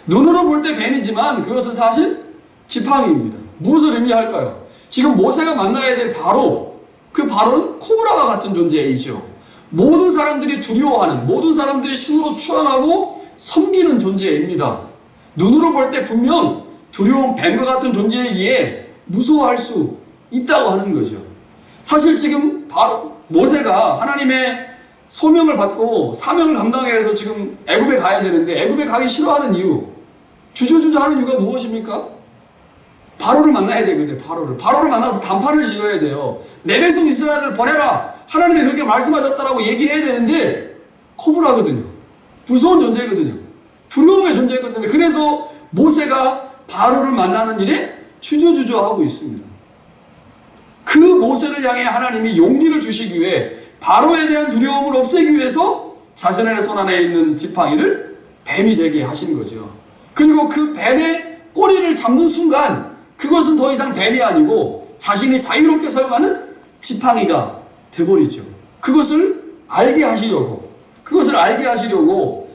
눈으로 볼 때 뱀이지만 그것은 사실 지팡이입니다. 무엇을 의미할까요? 지금 모세가 만나야 될 바로, 그 바로는 코브라와 같은 존재이죠. 모든 사람들이 두려워하는, 모든 사람들이 신으로 추앙하고 섬기는 존재입니다. 눈으로 볼 때 분명 두려운 뱀과 같은 존재이기에 무서워할 수 있다고 하는 거죠. 사실 지금 바로 모세가 하나님의 소명을 받고 사명을 감당해야 해서 지금 애굽에 가야 되는데 애굽에 가기 싫어하는 이유, 주저주저 하는 이유가 무엇입니까? 바로를 만나야 되거든요. 바로를 만나서 단판을 지어야 돼요. 내 백성 이스라엘을 보내라, 하나님이 그렇게 말씀하셨다라고 얘기해야 되는데 거부하거든요. 무서운 존재거든요. 두려움의 존재거든요. 그래서 모세가 바로를 만나는 일에 주저주저하고 있습니다. 그 모세를 향해 하나님이 용기를 주시기 위해 바로에 대한 두려움을 없애기 위해서 자신의 손 안에 있는 지팡이를 뱀이 되게 하신 거죠. 그리고 그 뱀의 꼬리를 잡는 순간 그것은 더 이상 뱀이 아니고 자신이 자유롭게 사용하는 지팡이가 돼버리죠. 그것을 알게 하시려고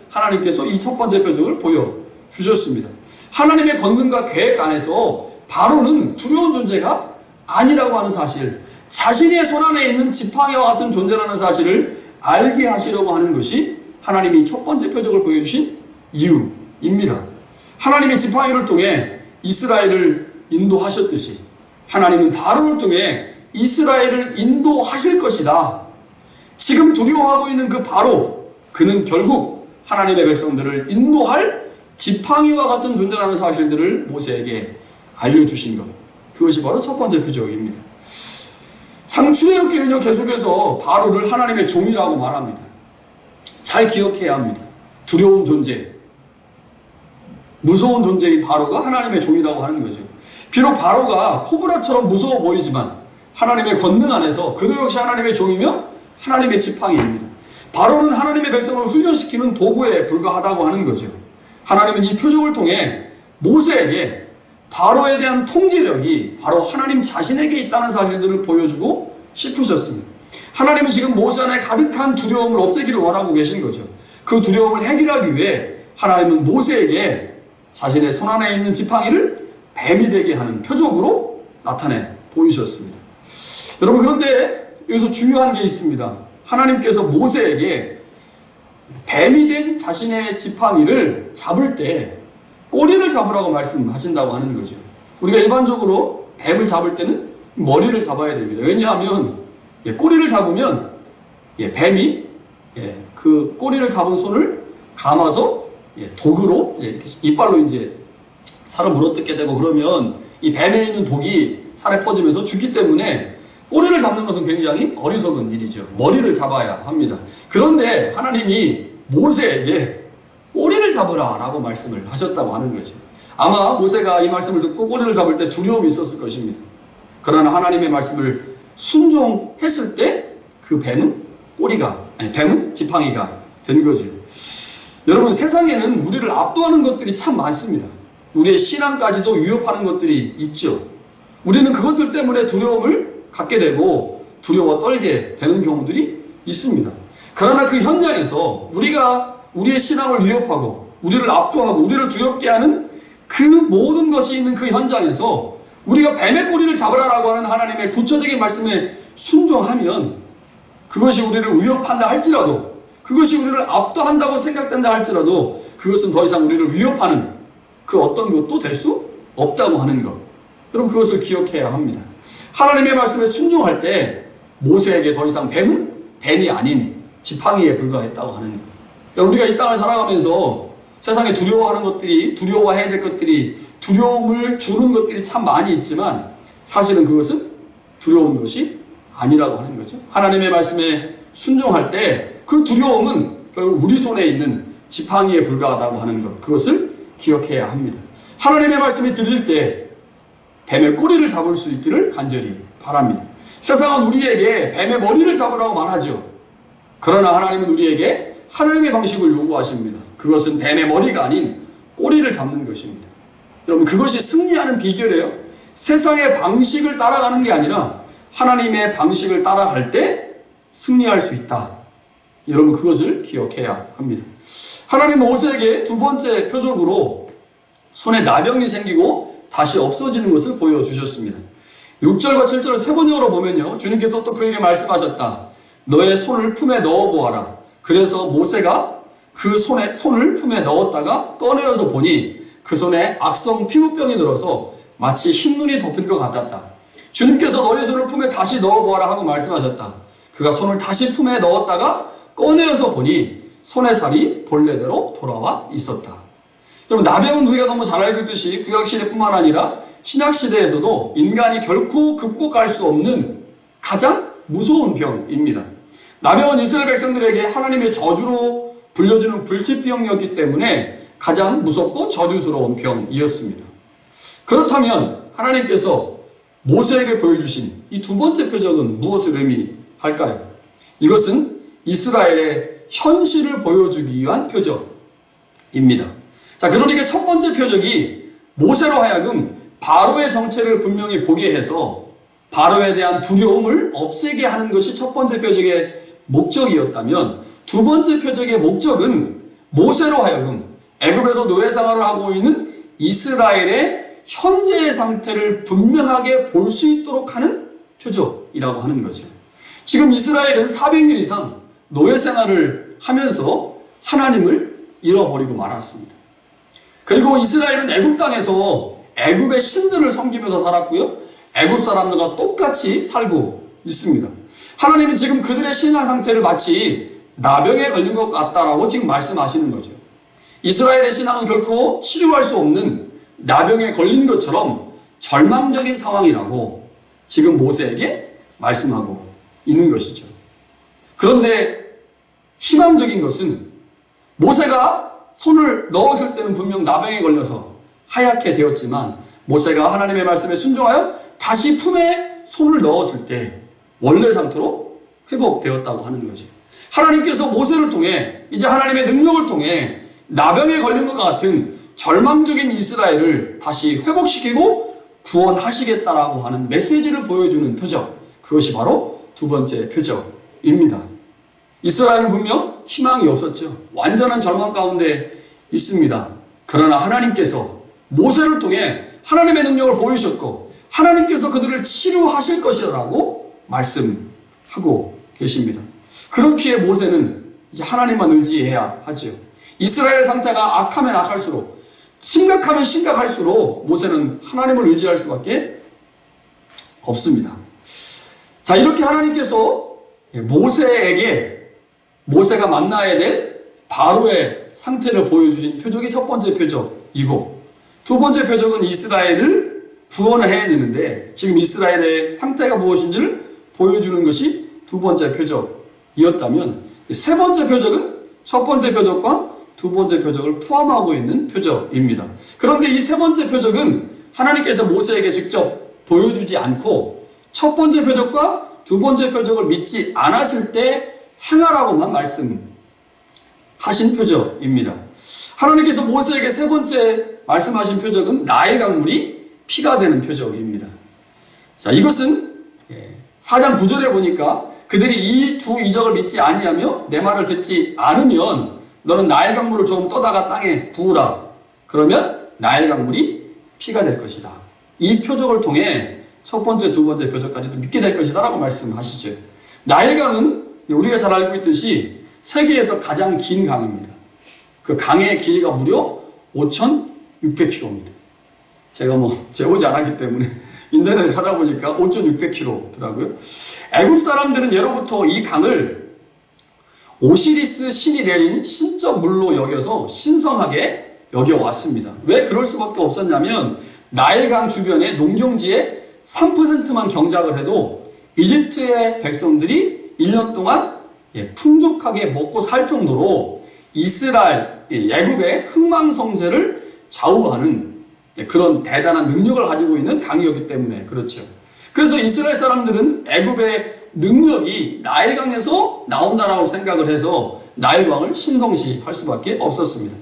하나님께서 이 첫 번째 표적을 보여주셨습니다. 하나님의 권능과 계획 안에서 바로는 두려운 존재가 아니라고 하는 사실, 자신의 손 안에 있는 지팡이와 같은 존재라는 사실을 알게 하시려고 하는 것이 하나님이 첫 번째 표적을 보여주신 이유입니다. 하나님의 지팡이를 통해 이스라엘을 인도하셨듯이 하나님은 바로를 통해 이스라엘을 인도하실 것이다. 지금 두려워하고 있는 그 바로, 그는 결국 하나님의 백성들을 인도할 지팡이와 같은 존재라는 사실들을 모세에게 알려주신 것, 그것이 바로 첫 번째 표적입니다. 창출애굽기는요 계속해서 바로를 하나님의 종이라고 말합니다. 잘 기억해야 합니다. 두려운 존재, 무서운 존재인 바로가 하나님의 종이라고 하는 거죠. 비록 바로가 코브라처럼 무서워 보이지만 하나님의 권능 안에서 그도 역시 하나님의 종이며 하나님의 지팡이입니다. 바로는 하나님의 백성을 훈련시키는 도구에 불과하다고 하는 거죠. 하나님은 이 표적을 통해 모세에게 바로에 대한 통제력이 바로 하나님 자신에게 있다는 사실들을 보여주고 싶으셨습니다. 하나님은 지금 모세 안에 가득한 두려움을 없애기를 원하고 계신 거죠. 그 두려움을 해결하기 위해 하나님은 모세에게 자신의 손 안에 있는 지팡이를 뱀이 되게 하는 표적으로 나타내 보이셨습니다. 여러분, 그런데 여기서 중요한 게 있습니다. 하나님께서 모세에게 뱀이 된 자신의 지팡이를 잡을 때 꼬리를 잡으라고 말씀하신다고 하는 거죠. 우리가 일반적으로 뱀을 잡을 때는 머리를 잡아야 됩니다. 왜냐하면 꼬리를 잡으면 뱀이 그 꼬리를 잡은 손을 감아서 독으로 이빨로 이제 살을 물어뜯게 되고, 그러면 이 뱀에 있는 독이 살에 퍼지면서 죽기 때문에 꼬리를 잡는 것은 굉장히 어리석은 일이죠. 머리를 잡아야 합니다. 그런데 하나님이 모세에게 꼬리를 잡으라 라고 말씀을 하셨다고 하는 거죠. 아마 모세가 이 말씀을 듣고 꼬리를 잡을 때 두려움이 있었을 것입니다. 그러나 하나님의 말씀을 순종했을 때 그 뱀은 지팡이가 된 거죠. 여러분, 세상에는 우리를 압도하는 것들이 참 많습니다. 우리의 신앙까지도 위협하는 것들이 있죠. 우리는 그것들 때문에 두려움을 갖게 되고 두려워 떨게 되는 경우들이 있습니다. 그러나 그 현장에서 우리가 우리의 신앙을 위협하고 우리를 압도하고 우리를 두렵게 하는 그 모든 것이 있는 그 현장에서 우리가 뱀의 꼬리를 잡으라라고 하는 하나님의 구체적인 말씀에 순종하면, 그것이 우리를 위협한다 할지라도, 그것이 우리를 압도한다고 생각된다 할지라도 그것은 더 이상 우리를 위협하는 그 어떤 것도 될 수 없다고 하는 것, 여러분, 그것을 기억해야 합니다. 하나님의 말씀에 순종할 때 모세에게 더 이상 뱀은 뱀이 아닌 지팡이에 불과했다고 하는 것. 우리가 이 땅을 살아가면서 세상에 두려워하는 것들이, 두려워해야 될 것들이, 두려움을 주는 것들이 참 많이 있지만 사실은 그것은 두려운 것이 아니라고 하는 거죠. 하나님의 말씀에 순종할 때 그 두려움은 결국 우리 손에 있는 지팡이에 불과하다고 하는 것, 그것을 기억해야 합니다. 하나님의 말씀이 들릴 때 뱀의 꼬리를 잡을 수 있기를 간절히 바랍니다. 세상은 우리에게 뱀의 머리를 잡으라고 말하죠. 그러나 하나님은 우리에게 하나님의 방식을 요구하십니다. 그것은 뱀의 머리가 아닌 꼬리를 잡는 것입니다. 여러분, 그것이 승리하는 비결이에요. 세상의 방식을 따라가는 게 아니라 하나님의 방식을 따라갈 때 승리할 수 있다. 여러분, 그것을 기억해야 합니다. 하나님은 모세에게 두 번째 표적으로 손에 나병이 생기고 다시 없어지는 것을 보여주셨습니다. 6절과 7절을 세 번역으로 보면요, 주님께서 또 그에게 말씀하셨다. 너의 손을 품에 넣어보아라. 그래서 모세가 그 손을 품에 넣었다가 꺼내어서 보니 그 손에 악성 피부병이 들어서 마치 흰눈이 덮인 것 같았다. 주님께서 너의 손을 품에 다시 넣어보아라 하고 말씀하셨다. 그가 손을 다시 품에 넣었다가 꺼내어서 보니 손의 살이 본래대로 돌아와 있었다. 여러분, 나병은 우리가 너무 잘 알고 있듯이 구약시대뿐만 아니라 신약시대에서도 인간이 결코 극복할 수 없는 가장 무서운 병입니다. 나병은 이스라엘 백성들에게 하나님의 저주로 불려지는 불치병이었기 때문에 가장 무섭고 저주스러운 병이었습니다. 그렇다면 하나님께서 모세에게 보여주신 이 두 번째 표적은 무엇을 의미할까요? 이것은 이스라엘의 현실을 보여주기 위한 표적입니다. 자, 그러니까 첫 번째 표적이 모세로 하여금 바로의 정체를 분명히 보게 해서 바로에 대한 두려움을 없애게 하는 것이 첫 번째 표적의 목적이었다면, 두 번째 표적의 목적은 모세로 하여금 애굽에서 노예 생활을 하고 있는 이스라엘의 현재의 상태를 분명하게 볼 수 있도록 하는 표적이라고 하는 거죠. 지금 이스라엘은 400년 이상 노예 생활을 하면서 하나님을 잃어버리고 말았습니다. 그리고 이스라엘은 애굽 땅에서 애굽의 신들을 섬기면서 살았고요. 애굽 사람들과 똑같이 살고 있습니다. 하나님은 지금 그들의 신앙 상태를 마치 나병에 걸린 것 같다라고 지금 말씀하시는 거죠. 이스라엘의 신앙은 결코 치료할 수 없는 나병에 걸린 것처럼 절망적인 상황이라고 지금 모세에게 말씀하고 있는 것이죠. 그런데 희망적인 것은 모세가 손을 넣었을 때는 분명 나병에 걸려서 하얗게 되었지만 모세가 하나님의 말씀에 순종하여 다시 품에 손을 넣었을 때 원래 상태로 회복되었다고 하는 거죠. 하나님께서 모세를 통해 이제 하나님의 능력을 통해 나병에 걸린 것과 같은 절망적인 이스라엘을 다시 회복시키고 구원하시겠다라고 하는 메시지를 보여주는 표적, 그것이 바로 두 번째 표적입니다. 이스라엘은 분명 희망이 없었죠. 완전한 절망 가운데 있습니다. 그러나 하나님께서 모세를 통해 하나님의 능력을 보이셨고 하나님께서 그들을 치료하실 것이라고 말씀하고 계십니다. 그렇기에 모세는 이제 하나님만 의지해야 하죠. 이스라엘의 상태가 악하면 악할수록, 심각하면 심각할수록 모세는 하나님을 의지할 수밖에 없습니다. 자, 이렇게 하나님께서 모세가 만나야 될 바로의 상태를 보여주신 표적이 첫 번째 표적이고, 두 번째 표적은 이스라엘을 구원을 해야 되는데 지금 이스라엘의 상태가 무엇인지를 보여주는 것이 두 번째 표적이었다면, 세 번째 표적은 첫 번째 표적과 두 번째 표적을 포함하고 있는 표적입니다. 그런데 이 세 번째 표적은 하나님께서 모세에게 직접 보여주지 않고 첫 번째 표적과 두 번째 표적을 믿지 않았을 때 행하라고만 말씀하신 표적입니다. 하나님께서 모세에게 세 번째 말씀하신 표적은 나일 강물이 피가 되는 표적입니다. 자, 이것은 4장 9절에 보니까 그들이 이 두 이적을 믿지 아니하며 내 말을 듣지 않으면 너는 나일 강물을 조금 떠다가 땅에 부으라. 그러면 나일 강물이 피가 될 것이다. 이 표적을 통해 첫 번째, 두 번째 표적까지도 믿게 될 것이다 라고 말씀하시죠. 나일강은 우리가 잘 알고 있듯이 세계에서 가장 긴 강입니다. 그 강의 길이가 무려 5,600km입니다. 제가 재보지 않았기 때문에 인터넷에 찾아보니까 5,600km더라고요. 애굽 사람들은 예로부터 이 강을 오시리스 신이 내린 신적 물로 여겨서 신성하게 여겨왔습니다. 왜 그럴 수밖에 없었냐면 나일강 주변의 농경지에 3%만 경작을 해도 이집트의 백성들이 1년 동안 풍족하게 먹고 살 정도로 이스라엘, 애굽의 흥망성쇠를 좌우하는 그런 대단한 능력을 가지고 있는 강이었기 때문에 그렇죠. 그래서 이스라엘 사람들은 애굽의 능력이 나일강에서 나온다라고 생각을 해서 나일강을 신성시할 수밖에 없었습니다.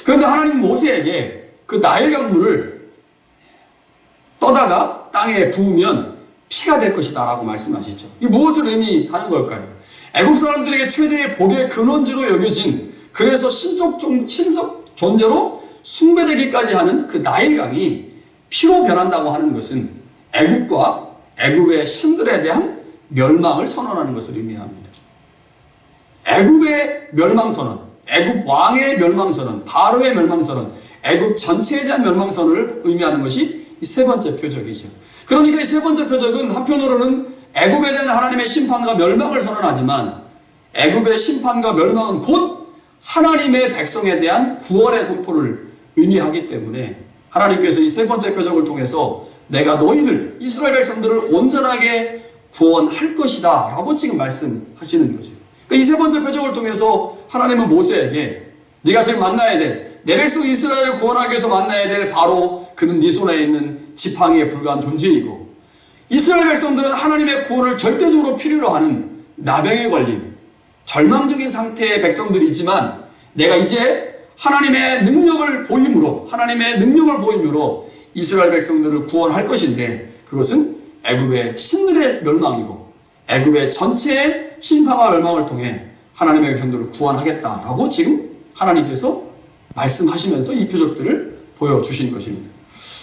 그런데 하나님 모세에게 그 나일강 물을 떠다가 땅에 부으면 피가 될 것이다 라고 말씀하시죠. 이게 무엇을 의미하는 걸까요? 애굽 사람들에게 최대의 복의 근원지로 여겨진, 그래서 신적 존재로 숭배되기까지 하는 그 나일강이 피로 변한다고 하는 것은 애굽과 애굽의 신들에 대한 멸망을 선언하는 것을 의미합니다. 애굽의 멸망선언, 애굽 왕의 멸망선언, 바로의 멸망선언, 애굽 전체에 대한 멸망선을 의미하는 것이 이 세 번째 표적이죠. 그러니까 이 세 번째 표적은 한편으로는 애굽에 대한 하나님의 심판과 멸망을 선언하지만 애굽의 심판과 멸망은 곧 하나님의 백성에 대한 구원의 선포를 의미하기 때문에 하나님께서 이 세 번째 표적을 통해서 내가 너희들 이스라엘 백성들을 온전하게 구원할 것이다 라고 지금 말씀하시는 거죠. 그러니까 이 세 번째 표적을 통해서 하나님은 모세에게 네가 지금 만나야 될 내 백성 이스라엘을 구원하기 위해서 만나야 될 바로 그는 네 손에 있는 지팡이에 불과한 존재이고 이스라엘 백성들은 하나님의 구원을 절대적으로 필요로 하는 나병에 걸린 절망적인 상태의 백성들이지만 내가 이제 하나님의 능력을 보임으로 이스라엘 백성들을 구원할 것인데 그것은 애굽의 신들의 멸망이고 애굽의 전체의 심판과 멸망을 통해 하나님의 백성들을 구원하겠다라고 지금 하나님께서 말씀하시면서 이 표적들을 보여주신 것입니다.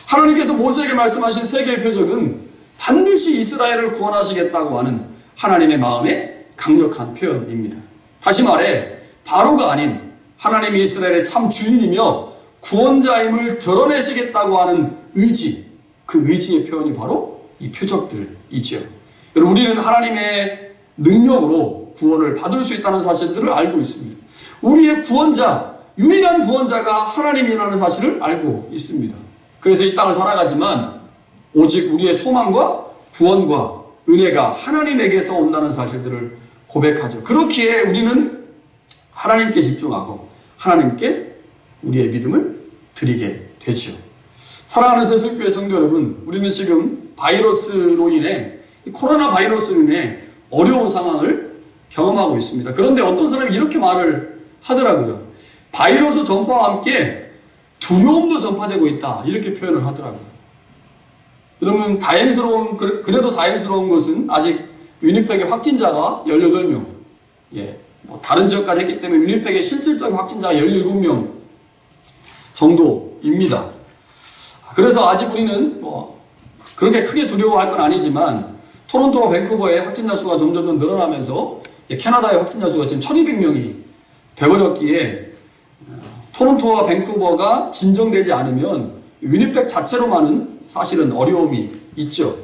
하나님께서 모세에게 말씀하신 세 개의 표적은 반드시 이스라엘을 구원하시겠다고 하는 하나님의 마음의 강력한 표현입니다. 다시 말해 바로가 아닌 하나님이 이스라엘의 참 주인이며 구원자임을 드러내시겠다고 하는 의지, 그 의지의 표현이 바로 이 표적들이지요. 여러분 우리는 하나님의 능력으로 구원을 받을 수 있다는 사실들을 알고 있습니다. 우리의 구원자, 유일한 구원자가 하나님이라는 사실을 알고 있습니다. 그래서 이 땅을 살아가지만 오직 우리의 소망과 구원과 은혜가 하나님에게서 온다는 사실들을 고백하죠. 그렇기에 우리는 하나님께 집중하고 하나님께 우리의 믿음을 드리게 되죠. 사랑하는 새순교회 성도 여러분, 우리는 지금 바이러스로 인해 코로나 바이러스로 인해 어려운 상황을 경험하고 있습니다. 그런데 어떤 사람이 이렇게 말을 하더라고요. 바이러스 전파와 함께 두려움도 전파되고 있다. 이렇게 표현을 하더라고요. 여러분 그래도 다행스러운 것은 아직 위니펙의 확진자가 18명. 다른 지역까지 했기 때문에 위니펙의 실질적인 확진자가 17명 정도입니다. 그래서 아직 우리는 그렇게 크게 두려워할 건 아니지만 토론토와 밴쿠버의 확진자 수가 점점 늘어나면서 캐나다의 확진자 수가 지금 1200명이 되어버렸기에 토론토와 밴쿠버가 진정되지 않으면 위니펙 자체로만은 사실은 어려움이 있죠.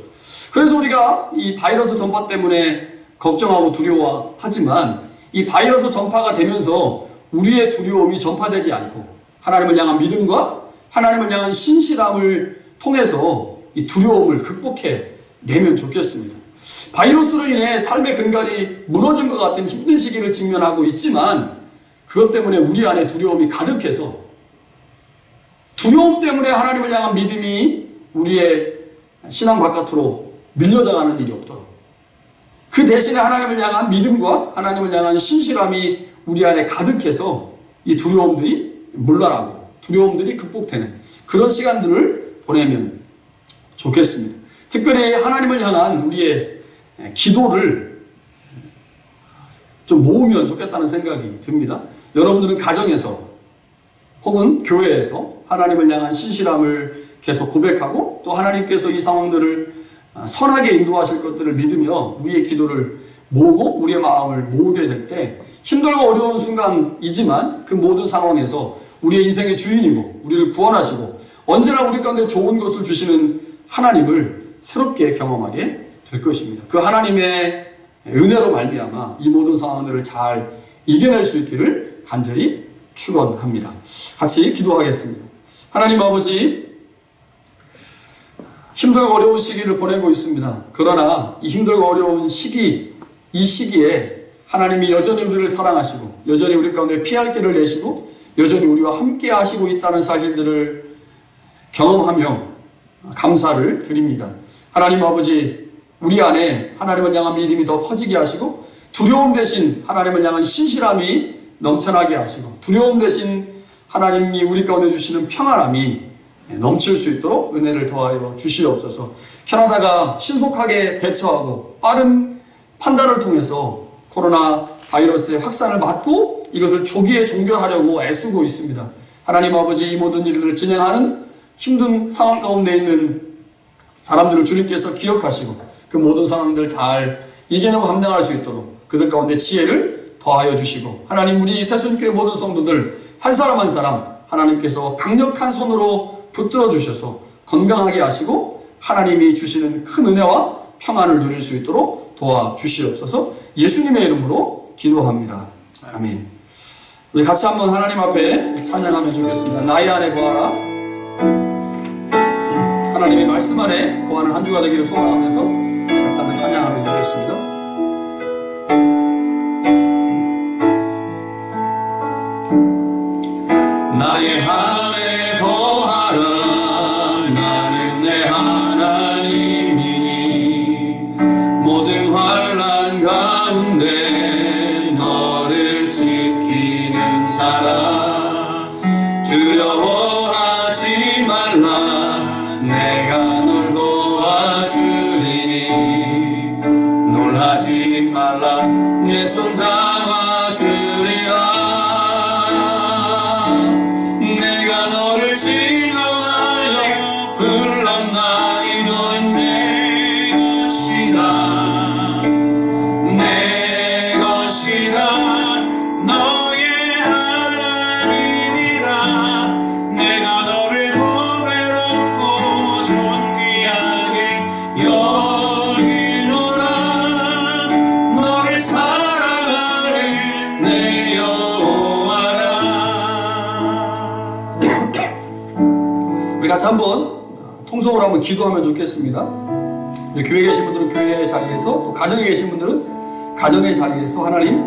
그래서 우리가 이 바이러스 전파 때문에 걱정하고 두려워하지만 이 바이러스 전파가 되면서 우리의 두려움이 전파되지 않고 하나님을 향한 믿음과 하나님을 향한 신실함을 통해서 이 두려움을 극복해 내면 좋겠습니다. 바이러스로 인해 삶의 근간이 무너진 것 같은 힘든 시기를 직면하고 있지만 그것 때문에 우리 안에 두려움이 가득해서 두려움 때문에 하나님을 향한 믿음이 우리의 신앙 바깥으로 밀려나가는 일이 없도록 그 대신에 하나님을 향한 믿음과 하나님을 향한 신실함이 우리 안에 가득해서 이 두려움들이 물러나고 두려움들이 극복되는 그런 시간들을 보내면 좋겠습니다. 특별히 하나님을 향한 우리의 기도를 좀 모으면 좋겠다는 생각이 듭니다. 여러분들은 가정에서 혹은 교회에서 하나님을 향한 신실함을 계속 고백하고 또 하나님께서 이 상황들을 선하게 인도하실 것들을 믿으며 우리의 기도를 모으고 우리의 마음을 모으게 될 때 힘들고 어려운 순간이지만 그 모든 상황에서 우리의 인생의 주인이고 우리를 구원하시고 언제나 우리 가운데 좋은 것을 주시는 하나님을 새롭게 경험하게 될 것입니다. 그 하나님의 은혜로 말미암아 이 모든 상황들을 잘 이겨낼 수 있기를 간절히 축원합니다. 같이 기도하겠습니다. 하나님 아버지, 힘들고 어려운 시기를 보내고 있습니다. 그러나 이 힘들고 어려운 이 시기에 하나님이 여전히 우리를 사랑하시고 여전히 우리 가운데 피할 길을 내시고 여전히 우리와 함께 하시고 있다는 사실들을 경험하며 감사를 드립니다. 하나님 아버지, 우리 안에 하나님을 향한 믿음이 더 커지게 하시고 두려움 대신 하나님을 향한 신실함이 넘쳐나게 하시고 두려움 대신 하나님이 우리 가운데 주시는 평안함이 넘칠 수 있도록 은혜를 더하여 주시옵소서. 캐나다가 신속하게 대처하고 빠른 판단을 통해서 코로나 바이러스의 확산을 막고 이것을 조기에 종결하려고 애쓰고 있습니다. 하나님 아버지, 이 모든 일들을 진행하는 힘든 상황 가운데 있는 사람들을 주님께서 기억하시고 그 모든 상황들을 잘 이겨내고 감당할 수 있도록 그들 가운데 지혜를 더하여 주시고 하나님, 우리 새순교회 모든 성도들 한 사람 한 사람 하나님께서 강력한 손으로 붙들어 주셔서 건강하게 하시고 하나님이 주시는 큰 은혜와 평안을 누릴 수 있도록 도와주시옵소서. 예수님의 이름으로 기도합니다. 아멘. 우리 같이 한번 하나님 앞에 찬양하면 좋겠습니다. 나의 안에 거하라. 하나님의 말씀 안에 거하는 한 주가 되기를 소망하면서 같이 한번 찬양하면 좋겠습니다. 나의 안에 거하라. 나는 내 하나님이니 모든 환난 가운데 너를 지키는 사람. 두려워하지 말라. 내가 널 도와주리니 놀라지 말라. 내 손 잡아주리라. 진노하여 불렀나니 너는 내 것이라. 내 것이라. 너의 하나님이라. 내가 너를 보배롭고 존귀하게 여기노라. 너를 사랑하는 내 여호와라. 같이 한번 통성으로 한번 기도하면 좋겠습니다. 교회에 계신 분들은 교회 자리에서, 또 가정에 계신 분들은 가정의 자리에서 하나님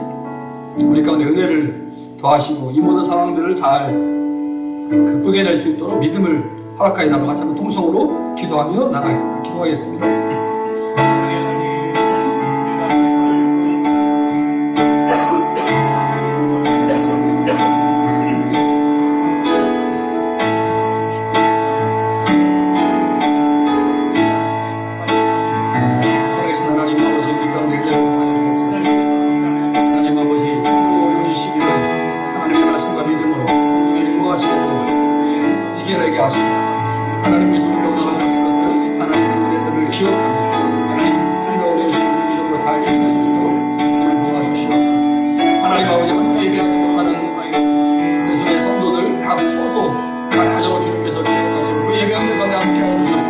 우리 가운데 은혜를 더하시고 이 모든 상황들을 잘 극복해 낼 수 있도록 믿음을 허락하여 달라고 같이 한번 통성으로 기도하며 나가겠습니다. 기도하겠습니다. 사랑의 하나님, 하나님 예수님께 얻어가신 것들, 하나님 그 은혜들을 기억하며 하나님 삶의 어려우신 이름으로 잘 예배할 수 있도록 주를 도와주시옵소서. 하나님 아버지 함께 예배하지 못하는 대선의 성도들 각 처소, 각 가정을 주님께서 기억하시고 그 예배하는 가운데 함께하여 주셔서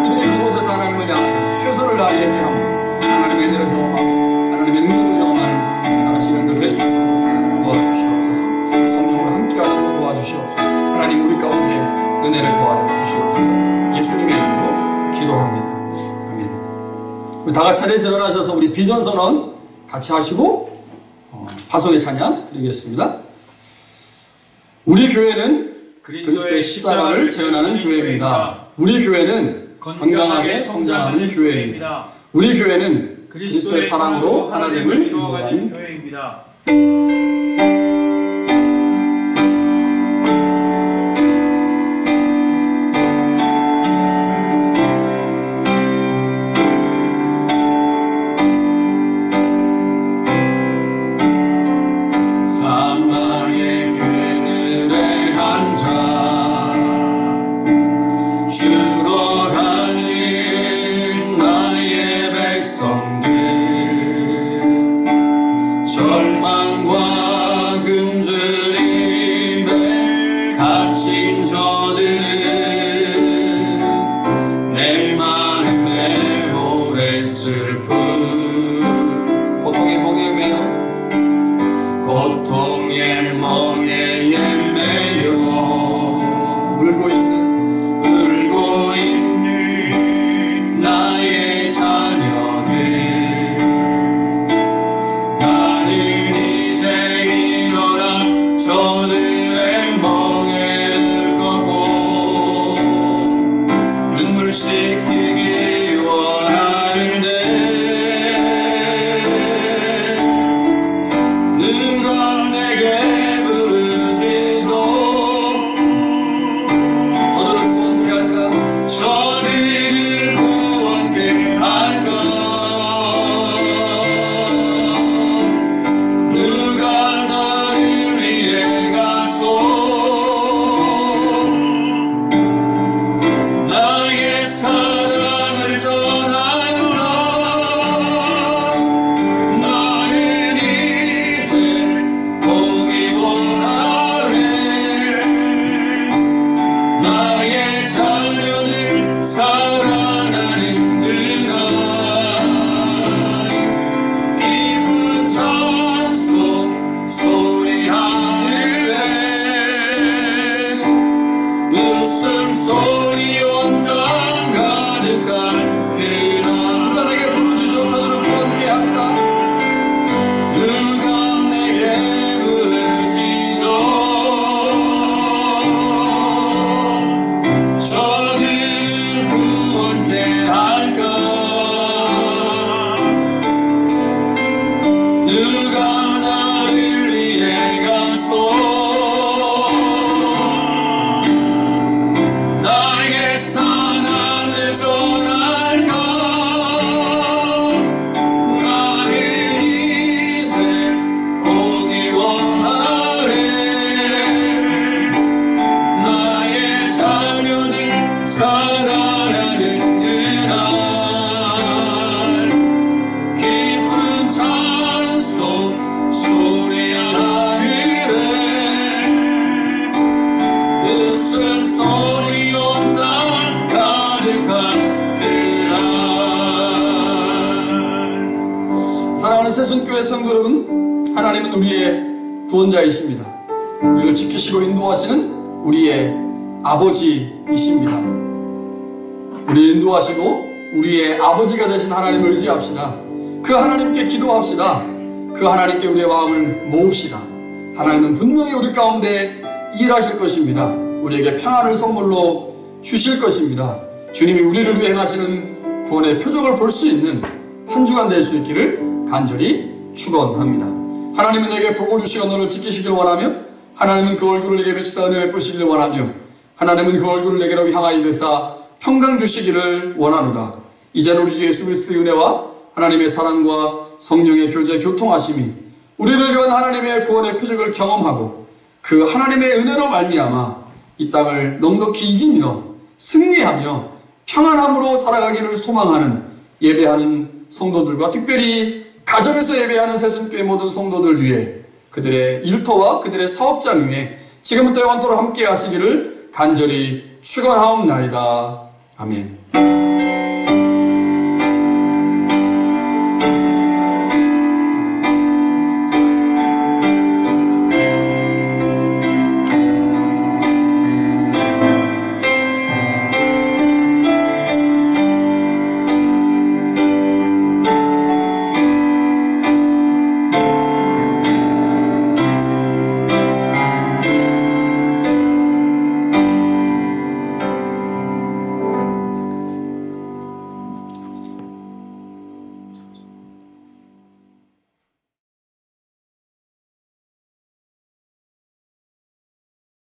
그들이 그곳에서 하나님을 향하여 최선을 다해 예배하며 하나님의 은혜를 경험하고 하나님의 능력을 경험하는 그런 시간들 될 수 있도록 도와주시옵소서. 성령으로 함께하시고 도와주시옵소서. 하나님 우리 가운데 은혜를 더하여 주시옵소서. 예수님의 이름으로 기도합니다. 아멘. 우리 다 같이 자리에서 일어나셔서 우리 비전 선언 같이 하시고 파송의 찬양 드리겠습니다. 우리 교회는 그리스도의 십자가를 재현하는 교회입니다. 우리 교회는 건강하게 성장하는 교회입니다. 우리 교회는 그리스도의 사랑으로 하나님을 이루어가는 교회입니다. 죽어가는 나의 백성들 절망과 굶주림에 갇힌 저들은 내 마음에 오랜 슬픔 고통의 멍에 매여 고통의 멍에 매여 울고 있는 나의 자녀들 나는 이제 여러분, 하나님은 우리의 구원자이십니다. 우리를 지키시고 인도하시는 우리의 아버지이십니다. 우리를 인도하시고 우리의 아버지가 되신 하나님을 의지합시다. 그 하나님께 기도합시다. 그 하나님께 우리의 마음을 모읍시다. 하나님은 분명히 우리 가운데 일하실 것입니다. 우리에게 평안을 선물로 주실 것입니다. 주님이 우리를 위해 행하시는 구원의 표적을 볼 수 있는 한 주간 될 수 있기를 간절히 축원합니다. 하나님은 내게 복을 주시고 너를 지키시길 원하며, 하나님은 그 얼굴을 내게 비추사 은혜 베푸시기를 원하며, 하나님은 그 얼굴을 내게로 향하여 드사 평강 주시기를 원하노라. 이제는 우리 주 예수 그리스도의 은혜와 하나님의 사랑과 성령의 교제 교통하심이 우리를 위한 하나님의 구원의 표적을 경험하고 그 하나님의 은혜로 말미암아 이 땅을 넉넉히 이기며 승리하며 평안함으로 살아가기를 소망하는 예배하는 성도들과, 특별히 가정에서 예배하는 새순교회 모든 성도들 위해, 그들의 일터와 그들의 사업장 위에 지금부터 영원토록 함께 하시기를 간절히 축원하옵나이다. 아멘.